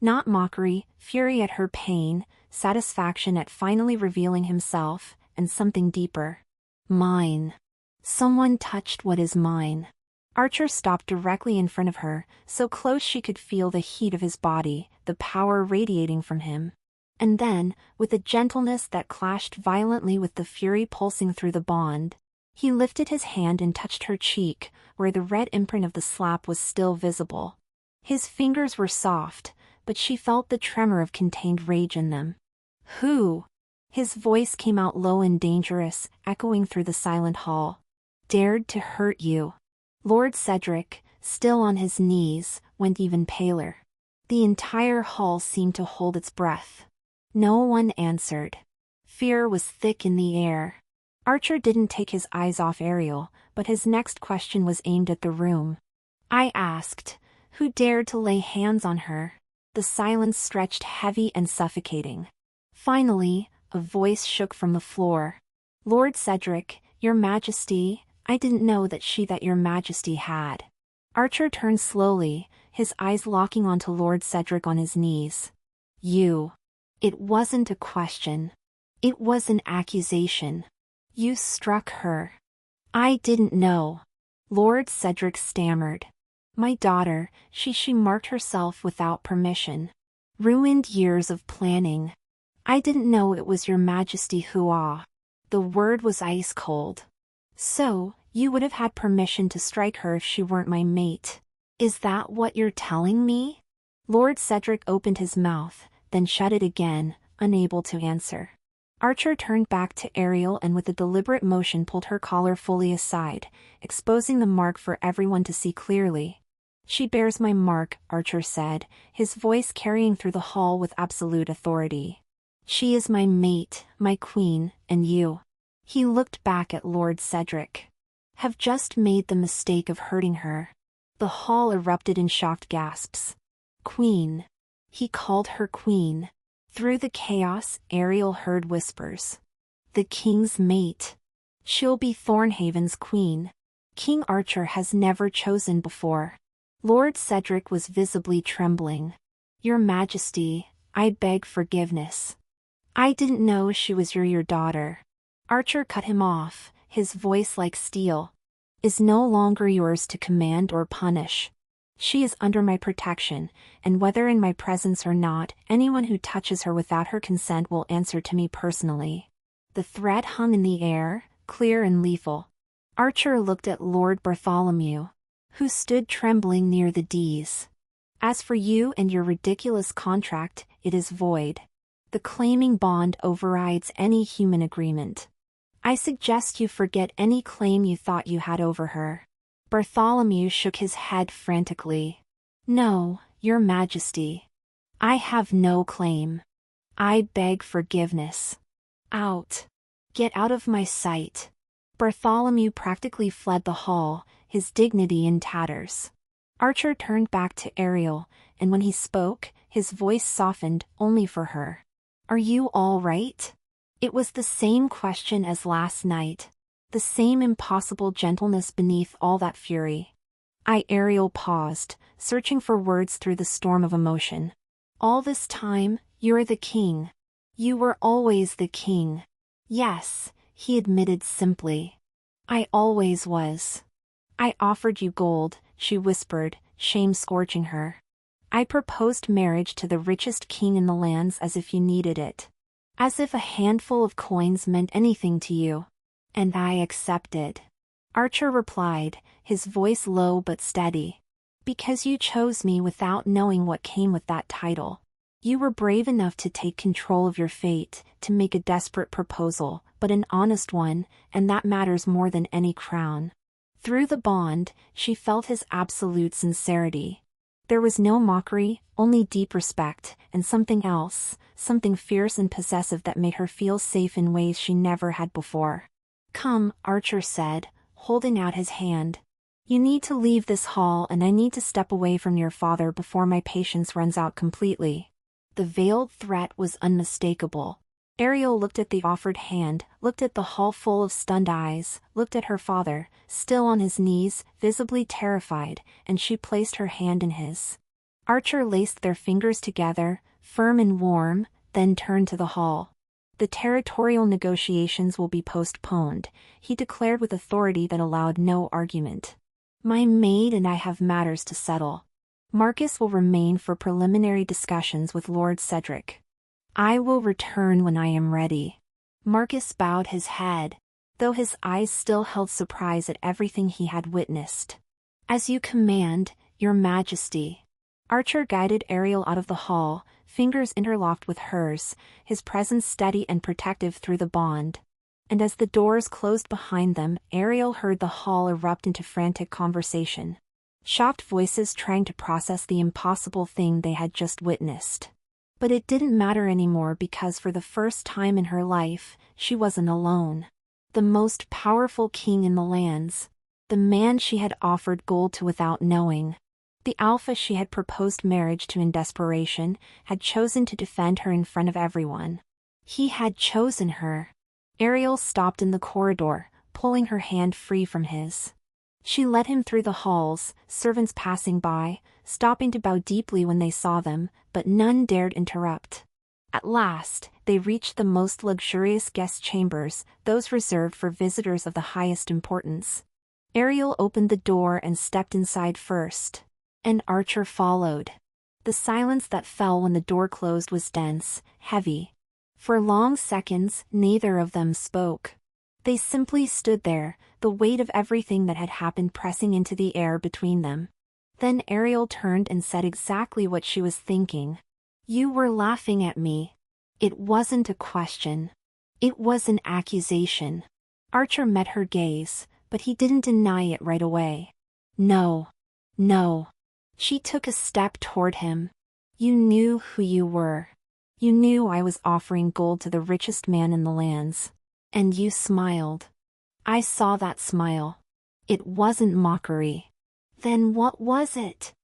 Not mockery, fury at her pain, satisfaction at finally revealing himself, and something deeper. Mine. Someone touched what is mine. Archer stopped directly in front of her, so close she could feel the heat of his body, the power radiating from him. And then, with a gentleness that clashed violently with the fury pulsing through the bond, he lifted his hand and touched her cheek, where the red imprint of the slap was still visible. His fingers were soft, but she felt the tremor of contained rage in them. Who? His voice came out low and dangerous, echoing through the silent hall. Dared to hurt you. Lord Cedric, still on his knees, went even paler. The entire hall seemed to hold its breath. No one answered. Fear was thick in the air. Archer didn't take his eyes off Ariel, but his next question was aimed at the room. I asked, who dared to lay hands on her? The silence stretched heavy and suffocating. Finally, a voice shook from the floor. Lord Cedric, your majesty, I didn't know that your majesty had. Archer turned slowly, his eyes locking onto Lord Cedric on his knees. You. It wasn't a question. It was an accusation. You struck her. I didn't know. Lord Cedric stammered. My daughter, she marked herself without permission. Ruined years of planning. I didn't know it was your majesty who The word was ice cold. So, you would have had permission to strike her if she weren't my mate. Is that what you're telling me? Lord Cedric opened his mouth, then shut it again, unable to answer. Archer turned back to Ariel and with a deliberate motion pulled her collar fully aside, exposing the mark for everyone to see clearly. She bears my mark, Archer said, his voice carrying through the hall with absolute authority. She is my mate, my queen, and you. He looked back at Lord Cedric. Have just made the mistake of hurting her. The hall erupted in shocked gasps. Queen. He called her queen. Through the chaos, Ariel heard whispers. The king's mate. She'll be Thornhaven's queen. King Archer has never chosen before. Lord Cedric was visibly trembling. Your Majesty, I beg forgiveness. I didn't know she was your daughter. Archer cut him off, his voice like steel. Is no longer yours to command or punish. She is under my protection, and whether in my presence or not, anyone who touches her without her consent will answer to me personally. The threat hung in the air, clear and lethal. Archer looked at Lord Bartholomew, who stood trembling near the D's. As for you and your ridiculous contract, it is void. The claiming bond overrides any human agreement. I suggest you forget any claim you thought you had over her. Bartholomew shook his head frantically. No, your Majesty. I have no claim. I beg forgiveness. Out. Get out of my sight. Bartholomew practically fled the hall, his dignity in tatters. Archer turned back to Ariel, and when he spoke, his voice softened only for her. Are you all right? It was the same question as last night. The same impossible gentleness beneath all that fury. Ariel paused, searching for words through the storm of emotion. All this time, you're the king. You were always the king. Yes, he admitted simply. I always was. I offered you gold, she whispered, shame scorching her. I proposed marriage to the richest king in the lands as if you needed it. As if a handful of coins meant anything to you. And I accepted. Archer replied, his voice low but steady. Because you chose me without knowing what came with that title. You were brave enough to take control of your fate, to make a desperate proposal, but an honest one, and that matters more than any crown." Through the bond, she felt his absolute sincerity. There was no mockery, only deep respect, and something else, something fierce and possessive that made her feel safe in ways she never had before. "Come," Archer said, holding out his hand. "You need to leave this hall and I need to step away from your father before my patience runs out completely." The veiled threat was unmistakable. Ariel looked at the offered hand, looked at the hall full of stunned eyes, looked at her father, still on his knees, visibly terrified, and she placed her hand in his. Archer laced their fingers together, firm and warm, then turned to the hall. "The territorial negotiations will be postponed," he declared with authority that allowed no argument. "My maid and I have matters to settle. Marcus will remain for preliminary discussions with Lord Cedric. I will return when I am ready." Marcus bowed his head, though his eyes still held surprise at everything he had witnessed. "As you command, Your Majesty." Archer guided Ariel out of the hall, fingers interlocked with hers, his presence steady and protective through the bond. And as the doors closed behind them, Ariel heard the hall erupt into frantic conversation. Shocked voices trying to process the impossible thing they had just witnessed. But it didn't matter anymore because for the first time in her life, she wasn't alone. The most powerful king in the lands. The man she had offered gold to without knowing. The alpha she had proposed marriage to in desperation, had chosen to defend her in front of everyone. He had chosen her. Ariel stopped in the corridor, pulling her hand free from his. She led him through the halls, servants passing by, stopping to bow deeply when they saw them, but none dared interrupt. At last, they reached the most luxurious guest chambers, those reserved for visitors of the highest importance. Ariel opened the door and stepped inside first. And Archer followed. The silence that fell when the door closed was dense, heavy. For long seconds, neither of them spoke. They simply stood there, the weight of everything that had happened pressing into the air between them. Then Ariel turned and said exactly what she was thinking. "You were laughing at me." It wasn't a question. It was an accusation. Archer met her gaze, but he didn't deny it right away. "No. No." She took a step toward him. "You knew who you were. You knew I was offering gold to the richest man in the lands. And you smiled. I saw that smile. It wasn't mockery." "Then what was it?"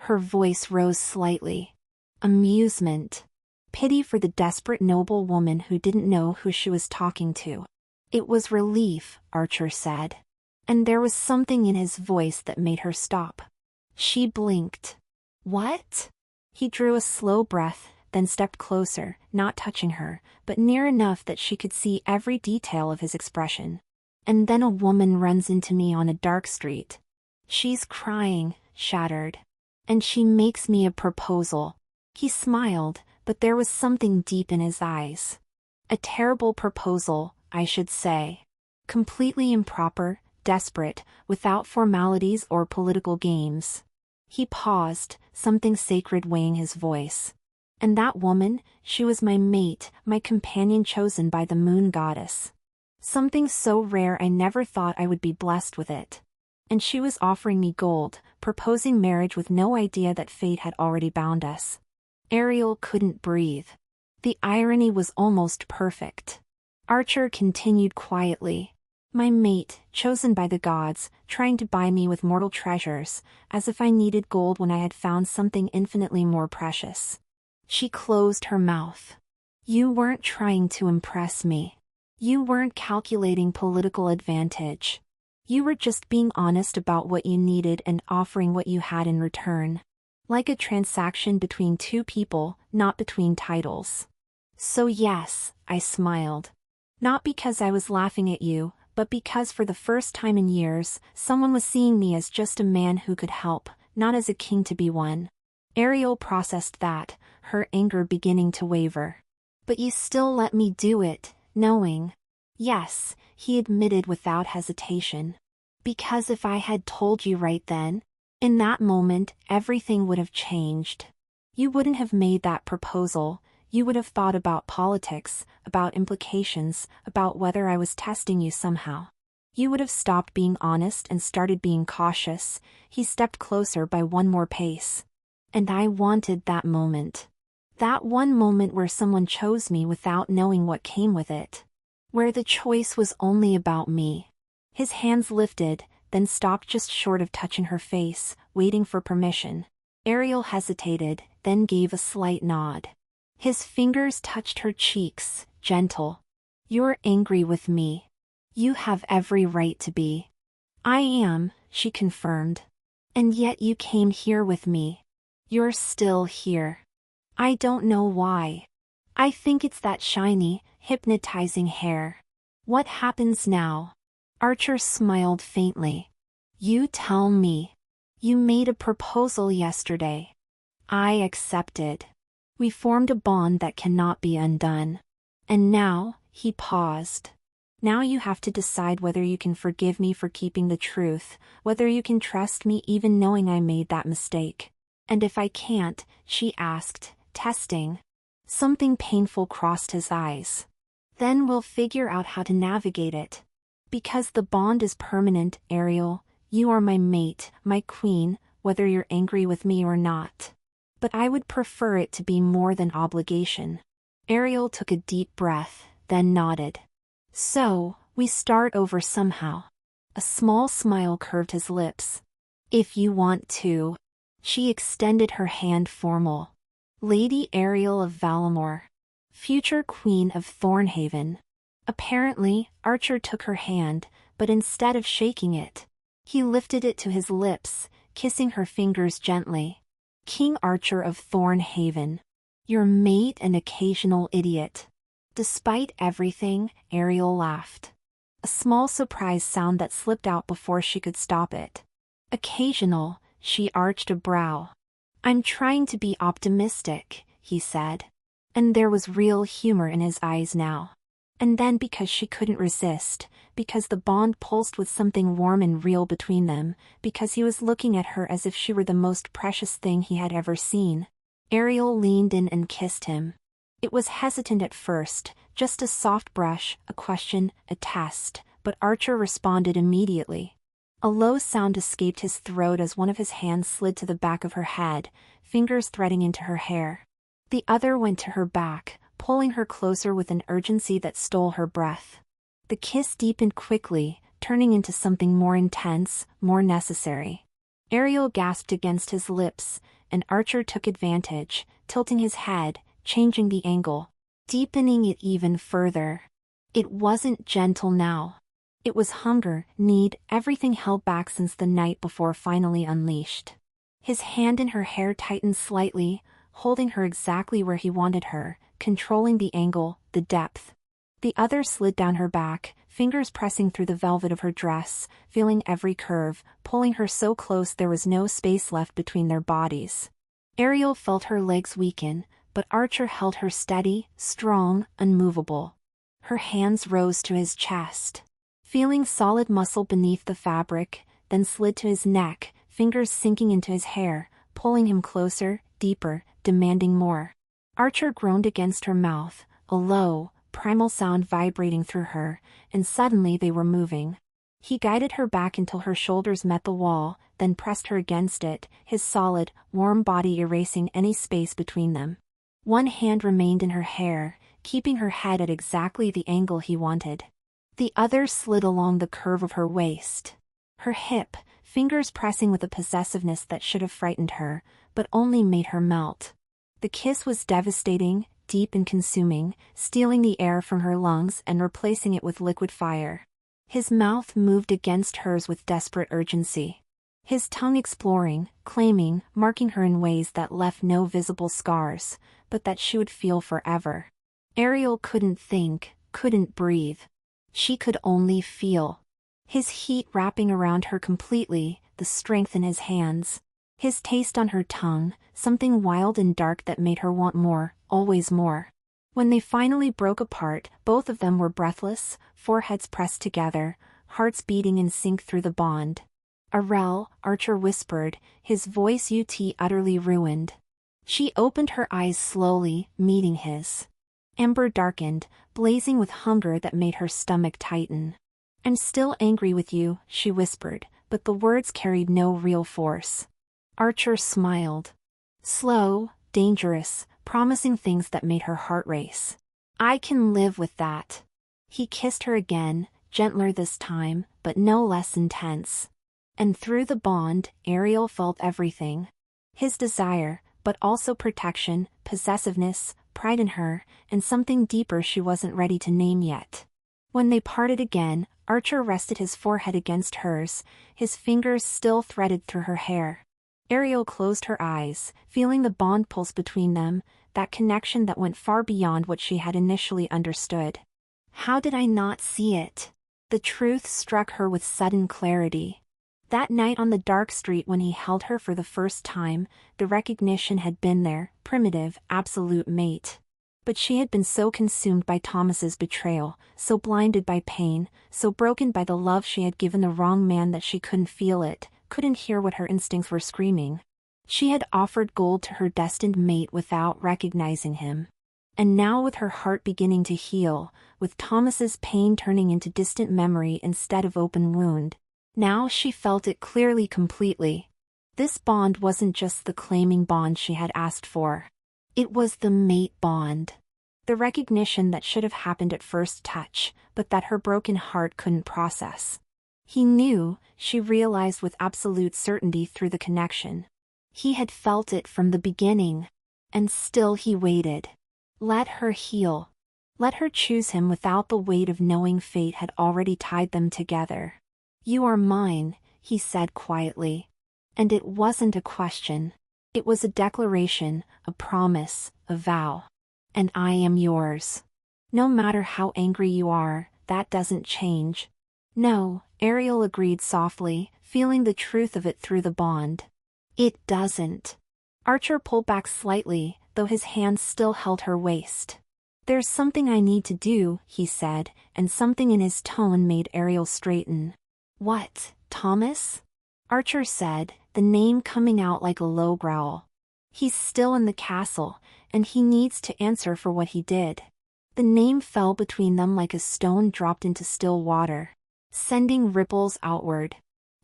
Her voice rose slightly. Amusement. Pity for the desperate noble woman who didn't know who she was talking to. "It was relief," Archer said. And there was something in his voice that made her stop. She blinked. "What?" He drew a slow breath, then stepped closer, not touching her, but near enough that she could see every detail of his expression. "And then a woman runs into me on a dark street. She's crying, shattered. And she makes me a proposal." He smiled, but there was something deep in his eyes. "A terrible proposal, I should say. Completely improper, desperate, without formalities or political games." He paused, something sacred weighing his voice. "And that woman, she was my mate, my companion chosen by the moon goddess. Something so rare I never thought I would be blessed with it. And she was offering me gold, proposing marriage with no idea that fate had already bound us." Ariel couldn't breathe. The irony was almost perfect. Archer continued quietly. "My mate, chosen by the gods, trying to buy me with mortal treasures, as if I needed gold when I had found something infinitely more precious." She closed her mouth. "You weren't trying to impress me. You weren't calculating political advantage. You were just being honest about what you needed and offering what you had in return. Like a transaction between two people, not between titles." "So yes," I smiled. "Not because I was laughing at you, but because for the first time in years, someone was seeing me as just a man who could help, not as a king to be won." Ariel processed that, her anger beginning to waver. "But you still let me do it, knowing." "Yes," he admitted without hesitation. "Because if I had told you right then, in that moment, everything would have changed. You wouldn't have made that proposal. You would have thought about politics, about implications, about whether I was testing you somehow. You would have stopped being honest and started being cautious. He stepped closer by one more pace. And I wanted that moment. That one moment where someone chose me without knowing what came with it. Where the choice was only about me. His hands lifted, then stopped just short of touching her face, waiting for permission. Ariel hesitated, then gave a slight nod. His fingers touched her cheeks, gentle. You're angry with me. You have every right to be. I am, she confirmed. And yet you came here with me. You're still here. I don't know why. I think it's that shiny, hypnotizing hair. What happens now? Archer smiled faintly. You tell me. You made a proposal yesterday. I accepted. We formed a bond that cannot be undone. And now, he paused. Now you have to decide whether you can forgive me for keeping the truth, whether you can trust me even knowing I made that mistake. And if I can't, she asked, testing. Something painful crossed his eyes. Then we'll figure out how to navigate it. Because the bond is permanent, Ariel. You are my mate, my queen, whether you're angry with me or not. But I would prefer it to be more than obligation. Ariel took a deep breath, then nodded. So, we start over somehow. A small smile curved his lips. If you want to. She extended her hand formal. Lady Ariel of Valamore. Future Queen of Thornhaven. Apparently, Archer took her hand, but instead of shaking it, he lifted it to his lips, kissing her fingers gently. King Archer of Thornhaven. Your mate and occasional idiot. Despite everything, Ariel laughed. A small surprise sound that slipped out before she could stop it. Occasional, she arched a brow. I'm trying to be optimistic, he said. And there was real humor in his eyes now. And then because she couldn't resist, because the bond pulsed with something warm and real between them, because he was looking at her as if she were the most precious thing he had ever seen, Ariel leaned in and kissed him. It was hesitant at first, just a soft brush, a question, a test, but Archer responded immediately. A low sound escaped his throat as one of his hands slid to the back of her head, fingers threading into her hair. The other went to her back, pulling her closer with an urgency that stole her breath. The kiss deepened quickly, turning into something more intense, more necessary. Ariel gasped against his lips, and Archer took advantage, tilting his head, changing the angle, deepening it even further. It wasn't gentle now. It was hunger, need, everything held back since the night before finally unleashed. His hand in her hair tightened slightly, holding her exactly where he wanted her, controlling the angle, the depth. The other slid down her back, fingers pressing through the velvet of her dress, feeling every curve, pulling her so close there was no space left between their bodies. Ariel felt her legs weaken, but Archer held her steady, strong, unmovable. Her hands rose to his chest, feeling solid muscle beneath the fabric, then slid to his neck, fingers sinking into his hair, pulling him closer, deeper, demanding more. Archer groaned against her mouth, a low, primal sound vibrating through her, and suddenly they were moving. He guided her back until her shoulders met the wall, then pressed her against it, his solid, warm body erasing any space between them. One hand remained in her hair, keeping her head at exactly the angle he wanted. The other slid along the curve of her waist. Her hip, fingers pressing with a possessiveness that should have frightened her, but only made her melt. The kiss was devastating, deep and consuming, stealing the air from her lungs and replacing it with liquid fire. His mouth moved against hers with desperate urgency. His tongue exploring, claiming, marking her in ways that left no visible scars, but that she would feel forever. Ariel couldn't think, couldn't breathe. She could only feel. His heat wrapping around her completely, the strength in his hands. His taste on her tongue, something wild and dark that made her want more, always more. When they finally broke apart, both of them were breathless, foreheads pressed together, hearts beating in sync through the bond. Arel, Archer whispered, his voice utterly ruined. She opened her eyes slowly, meeting his. Amber darkened, blazing with hunger that made her stomach tighten. "I'm still angry with you," she whispered, but the words carried no real force. Archer smiled. Slow, dangerous, promising things that made her heart race. "I can live with that." He kissed her again, gentler this time, but no less intense. And through the bond, Ariel felt everything. His desire, but also protection, possessiveness, pride in her, and something deeper she wasn't ready to name yet. When they parted again, Archer rested his forehead against hers, his fingers still threaded through her hair. Ariel closed her eyes, feeling the bond pulse between them, that connection that went far beyond what she had initially understood. How did I not see it? The truth struck her with sudden clarity. That night on the dark street when he held her for the first time, the recognition had been there, primitive, absolute mate. But she had been so consumed by Thomas's betrayal, so blinded by pain, so broken by the love she had given the wrong man that she couldn't feel it, couldn't hear what her instincts were screaming. She had offered gold to her destined mate without recognizing him. And now with her heart beginning to heal, with Thomas's pain turning into distant memory instead of open wound, now she felt it clearly, completely. This bond wasn't just the claiming bond she had asked for. It was the mate bond. The recognition that should have happened at first touch, but that her broken heart couldn't process. He knew, she realized with absolute certainty through the connection. He had felt it from the beginning. And still he waited. Let her heal. Let her choose him without the weight of knowing fate had already tied them together. "You are mine," he said quietly. And it wasn't a question. It was a declaration, a promise, a vow. "And I am yours. No matter how angry you are, that doesn't change." "No," Ariel agreed softly, feeling the truth of it through the bond. "It doesn't." Archer pulled back slightly, though his hands still held her waist. "There's something I need to do," he said, and something in his tone made Ariel straighten. "What, Thomas?" Archer said, the name coming out like a low growl. "He's still in the castle, and he needs to answer for what he did." The name fell between them like a stone dropped into still water, sending ripples outward.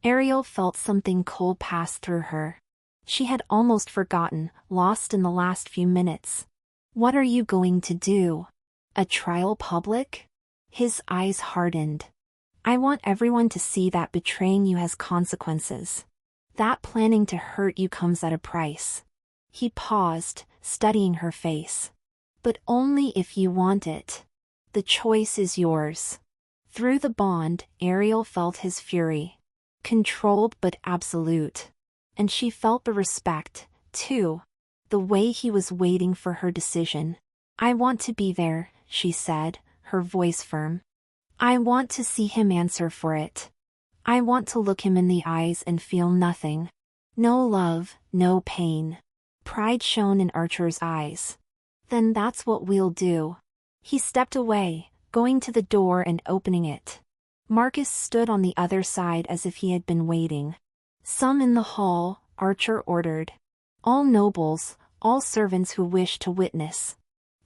Ariel felt something cold pass through her. She had almost forgotten, lost in the last few minutes. "What are you going to do? A trial public?" His eyes hardened. "I want everyone to see that betraying you has consequences. That planning to hurt you comes at a price." He paused, studying her face. "But only if you want it. The choice is yours." Through the bond, Ariel felt his fury. Controlled but absolute. And she felt the respect, too. The way he was waiting for her decision. "I want to be there," she said, her voice firm. "I want to see him answer for it. I want to look him in the eyes and feel nothing. No love, no pain." Pride shone in Archer's eyes. "Then that's what we'll do." He stepped away, going to the door and opening it. Marcus stood on the other side as if he had been waiting. "Some in the hall," Archer ordered. "All nobles, all servants who wish to witness.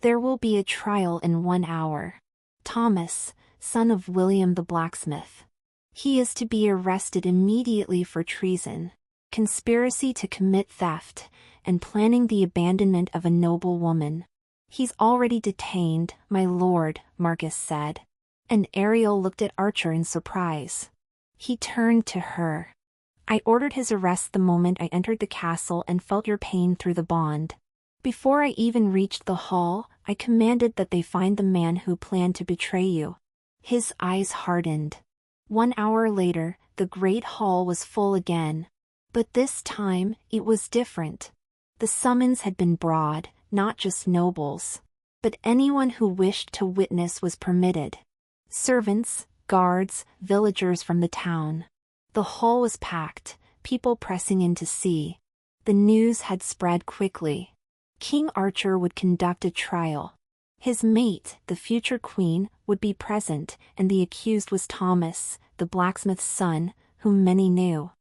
There will be a trial in 1 hour. Thomas, son of William the blacksmith. He is to be arrested immediately for treason, conspiracy to commit theft, and planning the abandonment of a noble woman." "He's already detained, my lord," Marcus said. And Ariel looked at Archer in surprise. He turned to her. "I ordered his arrest the moment I entered the castle and felt your pain through the bond. Before I even reached the hall, I commanded that they find the man who planned to betray you." His eyes hardened. 1 hour later, the great hall was full again. But this time, it was different. The summons had been broad, not just nobles. But anyone who wished to witness was permitted. Servants, guards, villagers from the town. The hall was packed, people pressing in to see. The news had spread quickly. King Archer would conduct a trial. His mate, the future queen, would be present, and the accused was Thomas, the blacksmith's son, whom many knew.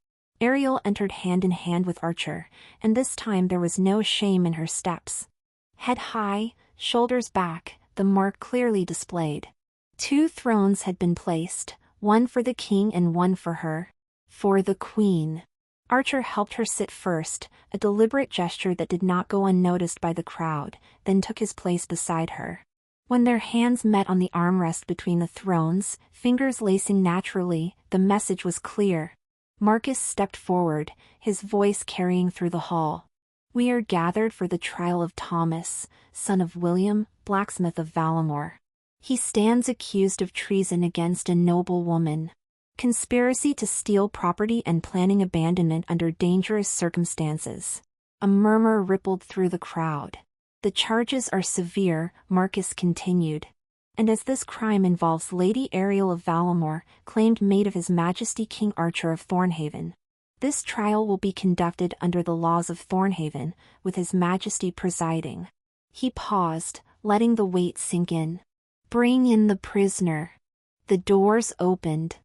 Ariel entered hand in hand with Archer, and this time there was no shame in her steps. Head high, shoulders back, the mark clearly displayed. 2 thrones had been placed, one for the king and one for her. For the queen. Archer helped her sit first, a deliberate gesture that did not go unnoticed by the crowd, then took his place beside her. When their hands met on the armrest between the thrones, fingers lacing naturally, the message was clear. Marcus stepped forward, his voice carrying through the hall. "We are gathered for the trial of Thomas, son of William, blacksmith of Valamore. He stands accused of treason against a noble woman. Conspiracy to steal property and planning abandonment under dangerous circumstances." A murmur rippled through the crowd. "The charges are severe," Marcus continued. "And as this crime involves Lady Ariel of Valamore, claimed maid of His Majesty King Archer of Thornhaven, this trial will be conducted under the laws of Thornhaven, with His Majesty presiding." He paused, letting the weight sink in. "Bring in the prisoner." The doors opened.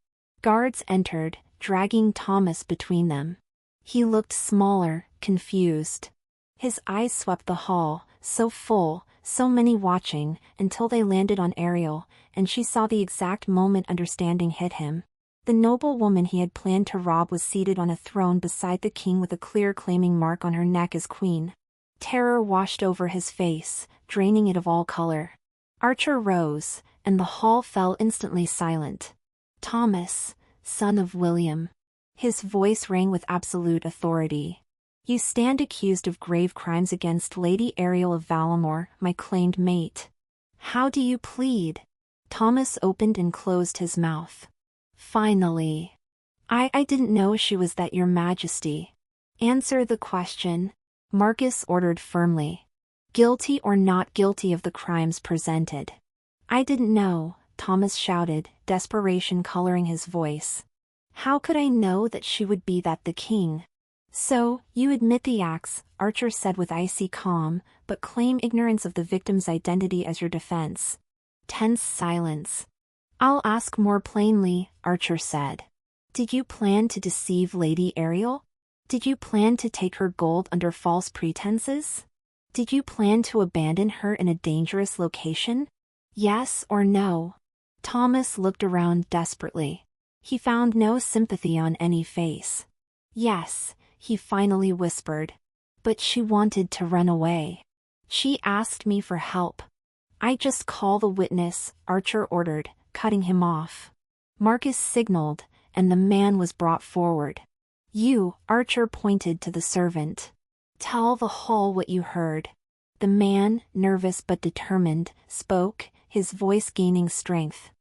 Guards entered, dragging Thomas between them. He looked smaller, confused. His eyes swept the hall, so full, so many watching, until they landed on Ariel, and she saw the exact moment understanding hit him. The noble woman he had planned to rob was seated on a throne beside the king with a clear claiming mark on her neck as queen. Terror washed over his face, draining it of all color. Archer rose, and the hall fell instantly silent. "Thomas, son of William." His voice rang with absolute authority. "You stand accused of grave crimes against Lady Ariel of Valamore, my claimed mate. How do you plead?" Thomas opened and closed his mouth. "Finally. I didn't know she was that, Your Majesty." "Answer the question," Marcus ordered firmly. "Guilty or not guilty of the crimes presented?" "I didn't know," Thomas shouted, desperation coloring his voice. "How could I know that she would be that, the king?" "So, you admit the acts," Archer said with icy calm, "but claim ignorance of the victim's identity as your defense." Tense silence. "I'll ask more plainly," Archer said. "Did you plan to deceive Lady Ariel? Did you plan to take her gold under false pretenses? Did you plan to abandon her in a dangerous location? Yes or no?" Thomas looked around desperately. He found no sympathy on any face. "Yes," he finally whispered. "But she wanted to run away. She asked me for help." "I just call the witness," Archer ordered, cutting him off. Marcus signaled, and the man was brought forward. "You," Archer pointed to the servant. "Tell the hall what you heard." The man, nervous but determined, spoke, his voice gaining strength.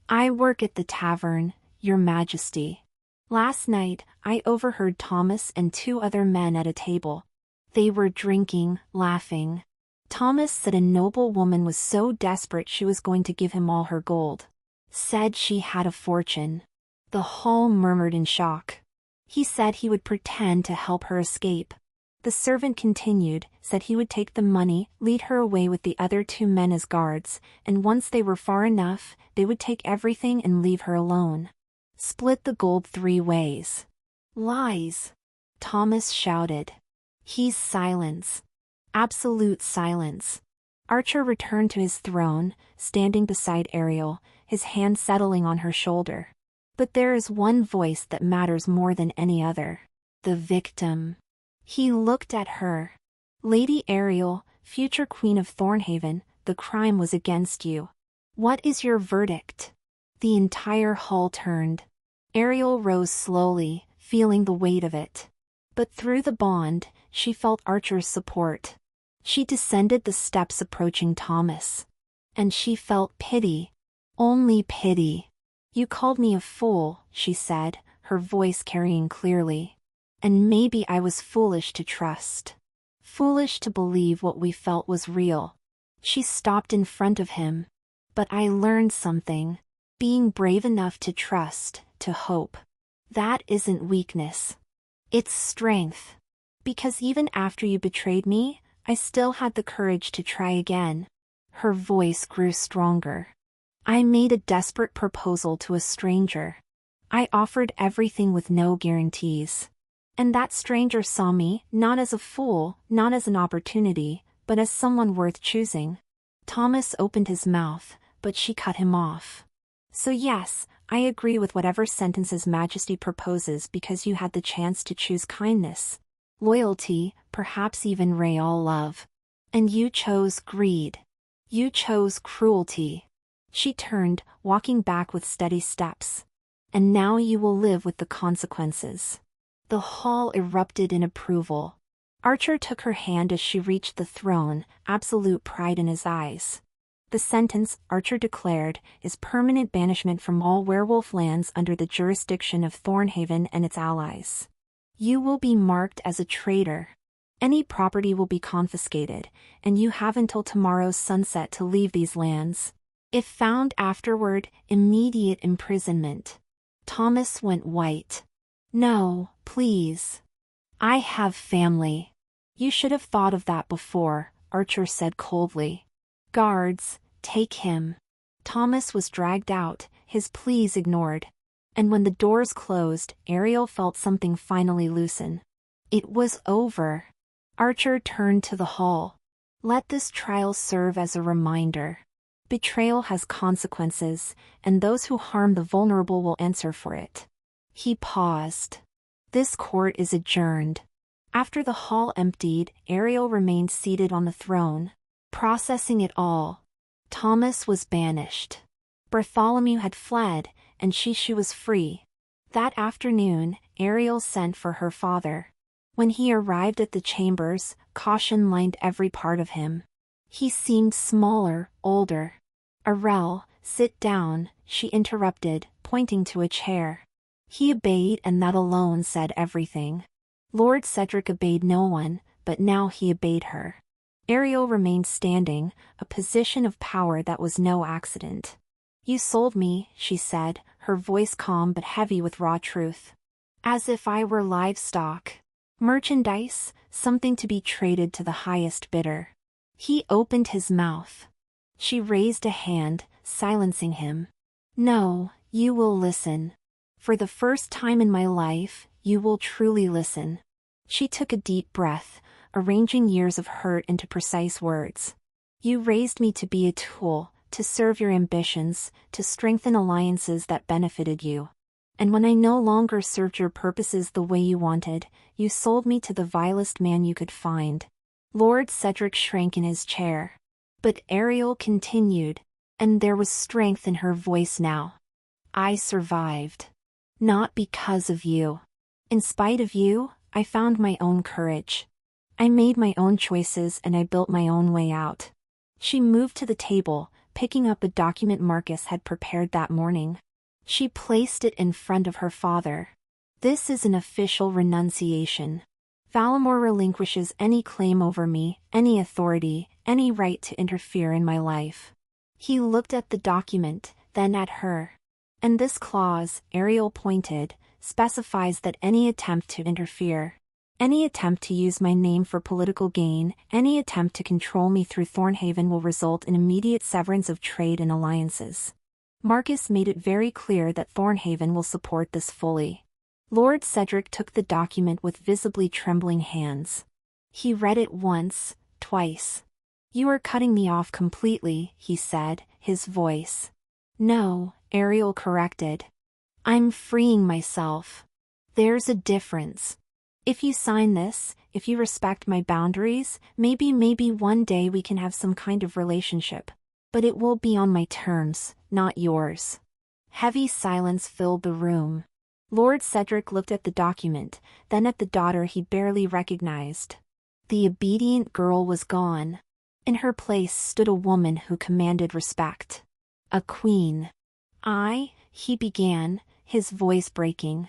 "I work at the tavern, Your Majesty. Last night, I overheard Thomas and 2 other men at a table. They were drinking, laughing. Thomas said a noble woman was so desperate she was going to give him all her gold. Said she had a fortune." The hall murmured in shock. "He said he would pretend to help her escape." The servant continued, said he would take the money, lead her away with the other 2 men as guards, and once they were far enough, they would take everything and leave her alone. Split the gold 3 ways. "Lies!" Thomas shouted. He's silence. Absolute silence. Archer returned to his throne, standing beside Ariel, his hand settling on her shoulder. But there is one voice that matters more than any other. The victim. He looked at her. "Lady Ariel, future Queen of Thornhaven, the crime was against you. What is your verdict?" The entire hall turned. Ariel rose slowly, feeling the weight of it. But through the bond, she felt Archer's support. She descended the steps approaching Thomas. And she felt pity. Only pity. "You called me a fool," she said, her voice carrying clearly. "And maybe I was foolish to trust. Foolish to believe what we felt was real." She stopped in front of him. "But I learned something. Being brave enough to trust, to hope. That isn't weakness. It's strength. Because even after you betrayed me, I still had the courage to try again." Her voice grew stronger. "I made a desperate proposal to a stranger. I offered everything with no guarantees. And that stranger saw me, not as a fool, not as an opportunity, but as someone worth choosing. Thomas opened his mouth, but she cut him off. So yes, I agree with whatever sentence His Majesty proposes because you had the chance to choose kindness, loyalty, perhaps even real love. And you chose greed. You chose cruelty. She turned, walking back with steady steps. And now you will live with the consequences. The hall erupted in approval. Archer took her hand as she reached the throne, absolute pride in his eyes. The sentence, Archer declared, is permanent banishment from all werewolf lands under the jurisdiction of Thornhaven and its allies. You will be marked as a traitor. Any property will be confiscated, and you have until tomorrow's sunset to leave these lands. If found afterward, immediate imprisonment. Thomas went white. No, please. I have family. You should have thought of that before, Archer said coldly. Guards, take him. Thomas was dragged out, his pleas ignored. And when the doors closed, Ariel felt something finally loosen. It was over. Archer turned to the hall. Let this trial serve as a reminder. Betrayal has consequences, and those who harm the vulnerable will answer for it. He paused. This court is adjourned. After the hall emptied, Ariel remained seated on the throne, processing it all. Thomas was banished. Bartholomew had fled, and she was free. That afternoon, Ariel sent for her father. When he arrived at the chambers, caution lined every part of him. He seemed smaller, older. Arel, sit down, she interrupted, pointing to a chair. He obeyed, and that alone said everything. Lord Cedric obeyed no one, but now he obeyed her. Ariel remained standing, a position of power that was no accident. You sold me, she said, her voice calm but heavy with raw truth. As if I were livestock. Merchandise, something to be traded to the highest bidder. He opened his mouth. She raised a hand, silencing him. No, you will listen. For the first time in my life, you will truly listen. She took a deep breath, arranging years of hurt into precise words. You raised me to be a tool, to serve your ambitions, to strengthen alliances that benefited you. And when I no longer served your purposes the way you wanted, you sold me to the vilest man you could find. Lord Cedric shrank in his chair. But Ariel continued, and there was strength in her voice now. I survived. Not because of you. In spite of you, I found my own courage. I made my own choices and I built my own way out. She moved to the table, picking up a document Marcus had prepared that morning. She placed it in front of her father. This is an official renunciation. Valamore relinquishes any claim over me, any authority, any right to interfere in my life. He looked at the document, then at her. And this clause, Ariel pointed, specifies that any attempt to interfere, any attempt to use my name for political gain, any attempt to control me through Thornhaven will result in immediate severance of trade and alliances. Marcus made it very clear that Thornhaven will support this fully. Lord Cedric took the document with visibly trembling hands. He read it once, twice. You are cutting me off completely, he said, his voice. No, Ariel corrected. I'm freeing myself. There's a difference. If you sign this, if you respect my boundaries, maybe one day we can have some kind of relationship. But it will be on my terms, not yours. Heavy silence filled the room. Lord Cedric looked at the document, then at the daughter he barely recognized. The obedient girl was gone. In her place stood a woman who commanded respect. A queen. He began, his voice breaking.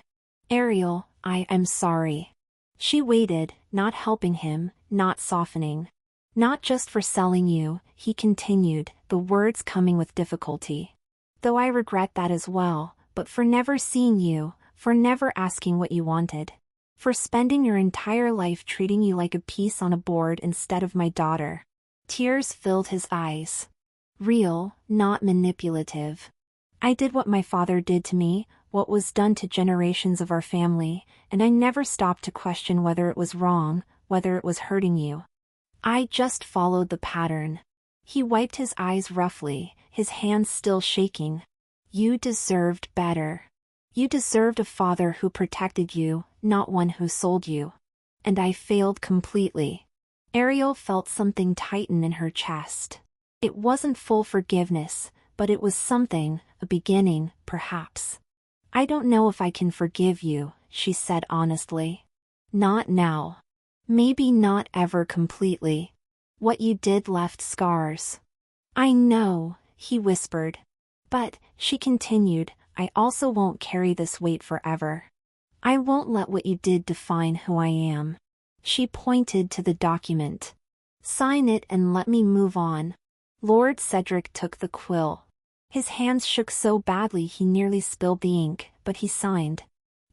Ariel, I'm sorry. She waited, not helping him, not softening. Not just for selling you, he continued, the words coming with difficulty. Though I regret that as well, but for never seeing you, for never asking what you wanted. For spending your entire life treating you like a piece on a board instead of my daughter. Tears filled his eyes. Real, not manipulative. I did what my father did to me, what was done to generations of our family, and I never stopped to question whether it was wrong, whether it was hurting you. I just followed the pattern." He wiped his eyes roughly, his hands still shaking. "You deserved better. You deserved a father who protected you, not one who sold you. And I failed completely." Ariel felt something tighten in her chest. It wasn't full forgiveness, but it was something, a beginning, perhaps. "I don't know if I can forgive you," she said honestly. "Not now. Maybe not ever completely. What you did left scars." "I know," he whispered. "But," she continued, "I also won't carry this weight forever. I won't let what you did define who I am." She pointed to the document. "Sign it and let me move on." Lord Cedric took the quill. His hands shook so badly he nearly spilled the ink, but he signed.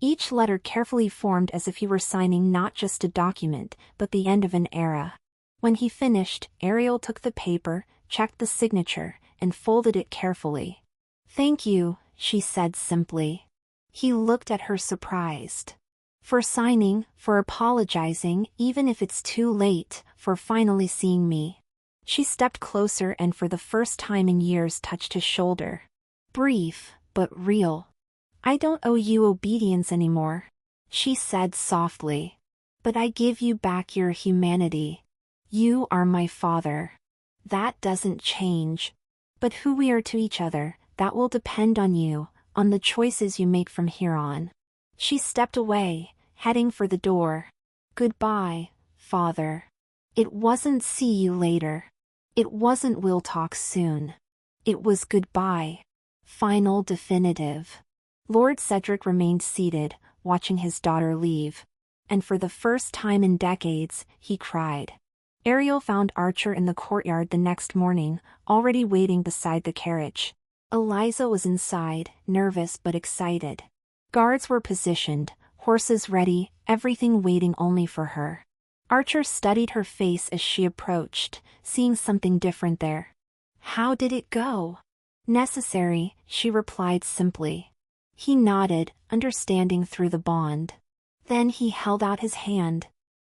Each letter carefully formed as if he were signing not just a document, but the end of an era. When he finished, Ariel took the paper, checked the signature, and folded it carefully. "Thank you," she said simply. He looked at her surprised. "For signing, for apologizing, even if it's too late, for finally seeing me." She stepped closer and for the first time in years touched his shoulder. "Brief, but real. I don't owe you obedience anymore," she said softly. "But I give you back your humanity. You are my father. That doesn't change. But who we are to each other, that will depend on you, on the choices you make from here on." She stepped away, heading for the door. "Goodbye, father." It wasn't "see you later." It wasn't "we'll talk soon." It was goodbye. Final, definitive. Lord Cedric remained seated, watching his daughter leave. And for the first time in decades, he cried. Ariel found Archer in the courtyard the next morning, already waiting beside the carriage. Eliza was inside, nervous but excited. Guards were positioned, horses ready, everything waiting only for her. Archer studied her face as she approached, seeing something different there. "How did it go?" "Necessary," she replied simply. He nodded, understanding through the bond. Then he held out his hand.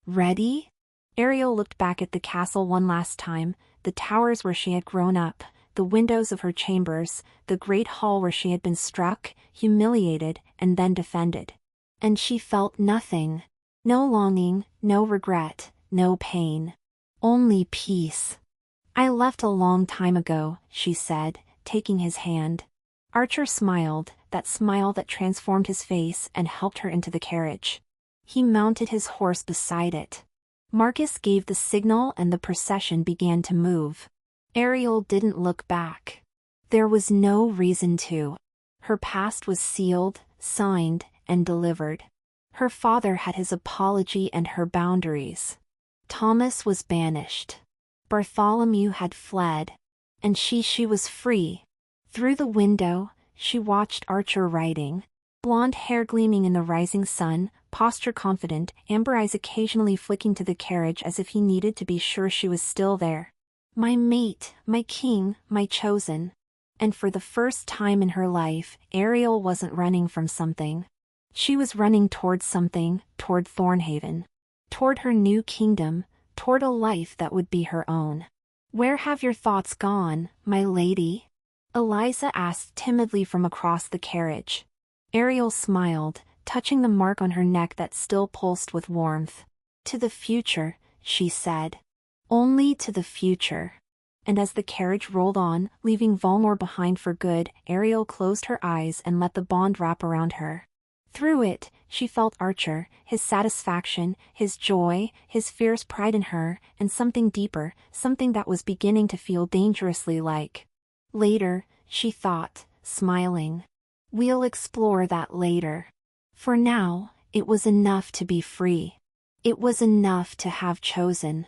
"Ready?" Ariel looked back at the castle one last time, the towers where she had grown up, the windows of her chambers, the great hall where she had been struck, humiliated, and then defended. And she felt nothing. No longing, no regret, no pain. Only peace. "I left a long time ago," she said, taking his hand. Archer smiled, that smile that transformed his face and helped her into the carriage. He mounted his horse beside it. Marcus gave the signal and the procession began to move. Ariel didn't look back. There was no reason to. Her past was sealed, signed, and delivered. Her father had his apology and her boundaries. Thomas was banished. Bartholomew had fled. And she was free. Through the window, she watched Archer riding. Blonde hair gleaming in the rising sun, posture confident, amber eyes occasionally flicking to the carriage as if he needed to be sure she was still there. My mate, my king, my chosen. And for the first time in her life, Ariel wasn't running from something. She was running toward something, toward Thornhaven. Toward her new kingdom, toward a life that would be her own. "Where have your thoughts gone, my lady?" Eliza asked timidly from across the carriage. Ariel smiled, touching the mark on her neck that still pulsed with warmth. "To the future," she said. "Only to the future." And as the carriage rolled on, leaving Volmore behind for good, Ariel closed her eyes and let the bond wrap around her. Through it, she felt Archer, his satisfaction, his joy, his fierce pride in her, and something deeper, something that was beginning to feel dangerously like. Later, she thought, smiling. We'll explore that later. For now, it was enough to be free. It was enough to have chosen.